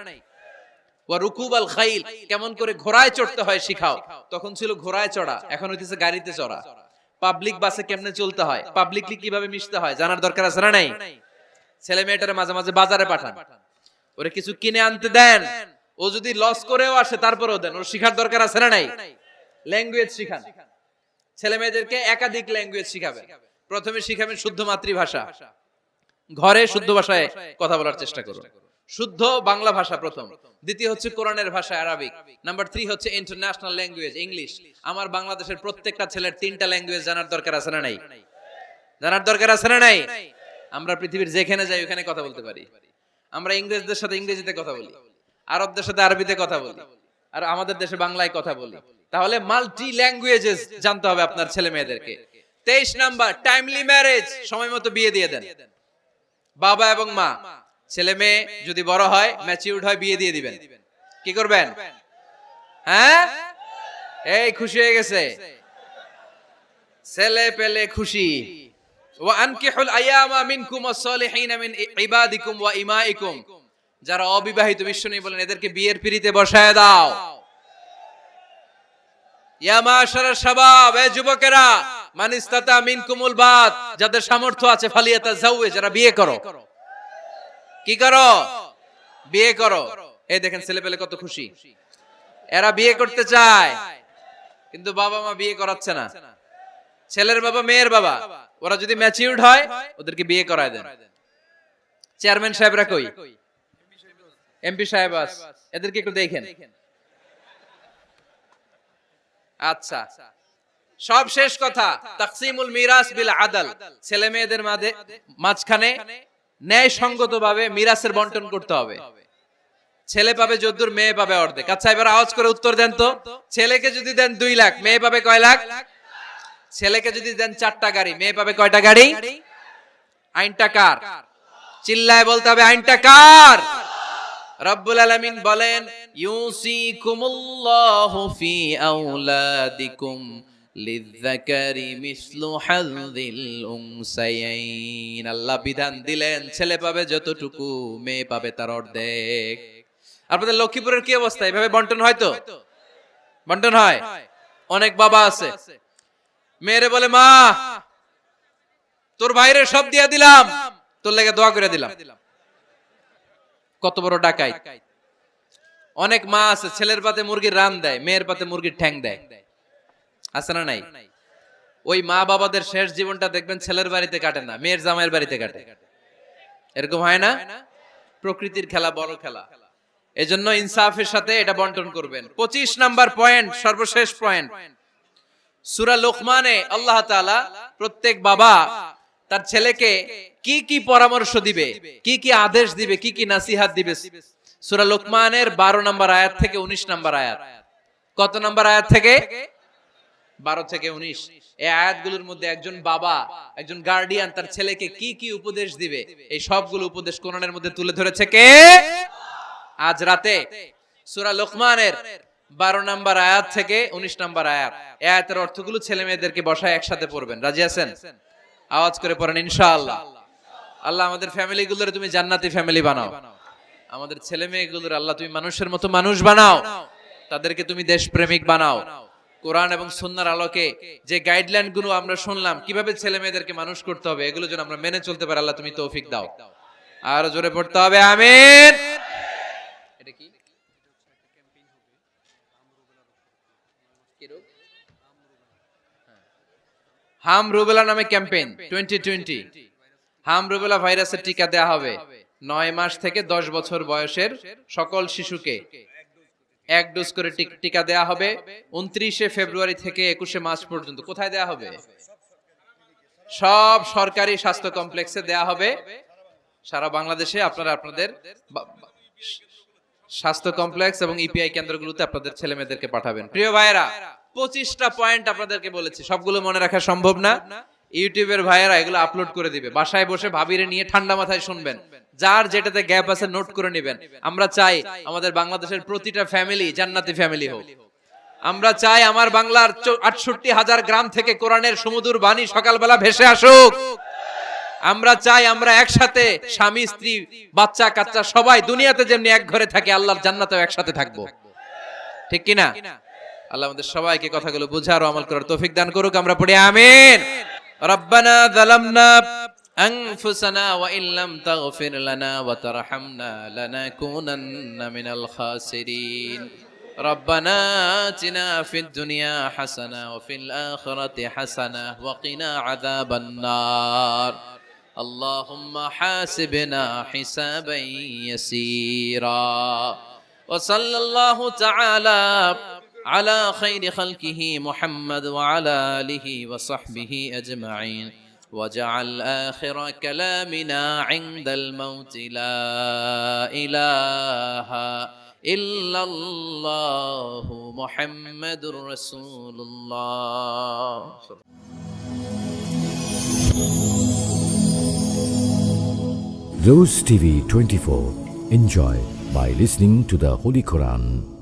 ওয়া রুকুবাল খাইল, কেমন করে ঘোড়ায় চড়তে হয় শিখাও। তখন ছিল ঘোড়ায় চড়া, এখন হইতেছে গাড়িতে চড়া। পাবলিক বাসে কেমনে চলতে হয়, পাবলিকলি কিভাবে মিশতে হয় জানার দরকার আছে না নাই? ছেলে মেয়েটারে মাঝে মাঝে বাজারে পাঠান, ওরে কিছু কিনে আনতে দেন। ও যদি লস করেও আসে তারপরেও দেন, ওর শিখার দরকার আছে না নাই? ল্যাঙ্গুয়েজ শিখান। ছেলে মেয়েদেরকে একাধিক ল্যাঙ্গুয়েজ শিখাবেন। প্রথমে শিখাবেন শুদ্ধ মাতৃভাষা, ঘরে শুদ্ধ ভাষায় কথা বলার চেষ্টা করুন। শুদ্ধ বাংলা ভাষা প্রথম। দ্বিতীয় হচ্ছে কোরআনের ভাষা আরবিক। নাম্বার 3 হচ্ছে ইন্টারন্যাশনাল ল্যাঙ্গুয়েজ ইংলিশ। আমার বাংলাদেশের প্রত্যেকটা ছেলের 3টা ল্যাঙ্গুয়েজ জানার দরকার আছে না নাই? জানার দরকার আছে না নাই? আমরা পৃথিবীর যেখানে যাই ওখানে কথা বলতে পারি। আমরা ইংরেজদের সাথে ইংরেজিতে কথা বলি, আরবদের সাথে আরবিতে কথা বলি, আর আমাদের দেশে বাংলায় কথা বলি। তাহলে মাল্টি ল্যাঙ্গুয়েজেস জানতে হবে আপনার ছেলে মেয়েদেরকে। 23 নাম্বার, টাইমলি ম্যারেজ, সময় মতো বিয়ে দিয়ে দেন। বাবা এবং মা, ছেলে মেয়ে যদি বড় হয়, ম্যাচিউরড হয়, বিয়ে দিয়ে দিবেন। কি করবেন? হ্যাঁ, এই খুশি হয়ে গেছে, ছেলে পেলে খুশি। ওয়া আনকিহুল আয়ামা মিনকুম ওয়াস-সালিহিনা মিন ইবাদিকুম ওয়া ইমাইকুম। যারা অবিবাহিত, বিশ্বনবী বলেন এদেরকে বিয়ের পিঁড়িতে বসায় দাও। ইয়া মাশারাশ শাবাব, এ যুবকেরা, মান ইসতাতা মিনকুমুল বাত, যাদের সামর্থ্য আছে ফালিয়াতাজাওয়াজ, যারা বিয়ে করো। কি করো? বিয়ে করো। এই দেখেন ছেলে পেলে কত খুশি, এরা বিয়ে করতে চায় কিন্তু বাবা মা বিয়ে করাচ্ছে না। ছেলের বাবা মেয়ের বাবা, ওরা যদি ম্যাচিউরড হয় ওদেরকে বিয়ে করায় দেন। চেয়ারম্যান সাহেবরা কই? এমপি সাহেব আস, এদেরকে একটু দেখেন। আচ্ছা, সব শেষ কথা, তাকসিমুল মিরাস বিল আদল। ছেলে মেয়েদের মাঝখানে ন্যায় সঙ্গতভাবে মিরাসের বন্টন করতে হবে। ছেলে পাবে যদ্দুর, মেয়ে পাবে অর্ধেক। আচ্ছা এবার আওয়াজ করে উত্তর দেন তো, ছেলেকে যদি দেন 2 লাখ, মেয়ে পাবে কয় লাখ? ছেলেকে যদি দেন 4টা গাড়ি, মেয়ে পাবে কয়টা গাড়ি? আইনটা কার? চিল্লায় বলতে হবে আইনটা কার? রব্বুল আলামিন বলেন ইউসিকুমুল্লাহু ফি আওলাদিকুম লিযযাকারি মিসলু হাযযিল উনসায়াইন। আল্লাহ বিধান দিলেন ছেলে পাবে যতটুকু, মেয়ে পাবে তার অর্ধেক। আপনাদের লক্ষ্মীপুরের কি অবস্থা? এভাবে বন্টন হয় তো? বন্টন হয়? অনেক বাবা আছে, মেয়েরে বলে মা তোর ভাইরে সব দিয়া দিলাম, তোর লেগে দোয়া করে দিলাম। কত বড় ডাকাই! অনেক মা আছে ছেলের পাতে মুরগির রান দেয়, মেয়ের পাতে মুরগির ঠ্যাং দেয়। আছে না নাই? ওই মা বাবাদের শেষ জীবনটা দেখবেন ছেলের বাড়িতে কাটে না, মেয়ের জামাইয়ের বাড়িতে কাটে। এরকম হয় না? প্রকৃতির খেলা বড় খেলা। এজন্য ইনসাফের সাথে এটা বন্টন করবেন। 25 নাম্বার পয়েন্ট, সর্বশেষ পয়েন্ট। সূরা লোকমানে আল্লাহ তাআলা প্রত্যেক বাবা তার ছেলেকে কি কি পরামর্শ দিবে, কি কি আদেশ দিবে, কি কি নাসিহাত দিবে, সূরা লোকমানের 12 নম্বর আয়াত থেকে 19 নম্বর আয়াত। কত নম্বর আয়াত থেকে? 12 থেকে 19। এই আয়াতগুলোর মধ্যে একজন বাবা, একজন গার্ডিয়ান তার ছেলেকে কি কি উপদেশ দিবে, এই সবগুলো উপদেশ কোরআনের মধ্যে তুলে ধরেছে কে? আজ রাতে সূরা লোকমানের 12 নম্বর আয়াত থেকে 19 নম্বর আয়াত, এই আয়াতের অর্থগুলো ছেলে মেয়েদেরকে বসায় একসাথে পড়বেন। রাজি আছেন? আওয়াজ করে পড়েন ইনশাআল্লাহ। আল্লাহ আমাদের ফ্যামিলিগুলোরে তুমি জান্নাতি ফ্যামিলি বানাও। আমাদের ছেলে মেয়েগুলোর আল্লাহ তুমি মানুষের মতো মানুষ বানাও, তাদেরকে তুমি দেশপ্রেমিক বানাও। কোরআন এবং সুন্নাহর আলোকে যে গাইডলাইন গুলো আমরা শুনলাম কিভাবে ছেলে মেয়েদেরকে মানুষ করতে হবে, এগুলো যেন আমরা মেনে চলতে পারি, আল্লাহ তুমি তৌফিক দাও। আর জোরে পড়তে হবে আমিন। এটা কি? হাম রুবেলা নামে ক্যাম্পেইন 2020। হাম রুবেলা ভাইরাসের টিকা দেয়া হবে 9 মাস থেকে 10 বছর বয়সের সকল শিশুকে 1 ডোজ করে টিকা দেয়া হবে 29শে ফেব্রুয়ারি থেকে 21শে মার্চ পর্যন্ত। কোথায় দেয়া হবে? সব সরকারি স্বাস্থ্য কমপ্লেক্সে দেয়া হবে সারা বাংলাদেশে। আপনারা আপনাদের স্বাস্থ্য কমপ্লেক্স এবং ইপিআই কেন্দ্রগুলোতে আপনাদের ছেলে মেয়েদেরকে পাঠাবেন। প্রিয় ভাইয়েরা, 25টা পয়েন্ট আপনাদেরকে বলেছি, সবগুলো মনে রাখা সম্ভব না। ইউটিউবের ভাইয়েরা এগুলো আপলোড করে দিবে, বাসায় বসে ভাবিরে নিয়ে ঠান্ডা মাথায় শুনবেন, যার যেটাতে গ্যাপ আছে নোট করে নেবেন। আমরা চাই আমাদের বাংলাদেশের প্রতিটা ফ্যামিলি জান্নাতি ফ্যামিলি হোক। আমরা চাই আমার বাংলার 68,000 গ্রাম থেকে কোরআনের সুমধুর বাণী সকালবেলা ভেসে আসুক। আমরা চাই আমরা একসাথে স্বামী স্ত্রী বাচ্চা কাচ্চা সবাই দুনিয়াতে যেমনি এক ঘরে থাকে, আল্লাহর জান্নাতেও একসাথে থাকবো। ঠিক কিনা? আল্লাহ আমাদের সবাইকে কথাগুলো বুঝার ও আমল করার তৌফিক দান করুক। আমরা পড়ি আমিন। রব্বানা যালামনা আনফুসানা ওয়া ইল্লাম তাগফির লানা ওয়া তারহামনা লানাকুনান্না মিনাল খাসিরিন। রব্বানা আতিনা ফিদ দুনিয়া হাসানা ওয়া ফিল আখিরাতি হাসানা ওয়া কিনা আযাবান নার। আল্লাহুম্মা হাসিবনা হিসাবান ইয়াসীরা। ওয়া সাল্লাল্লাহু তাআলা على خير خلقه محمد وعلى آله وصحبه أجمعين وجعل آخر كلامنا عند الموت لا إله إلا الله محمد رسول الله. Rose TV 24. Enjoy by listening to the Holy Quran.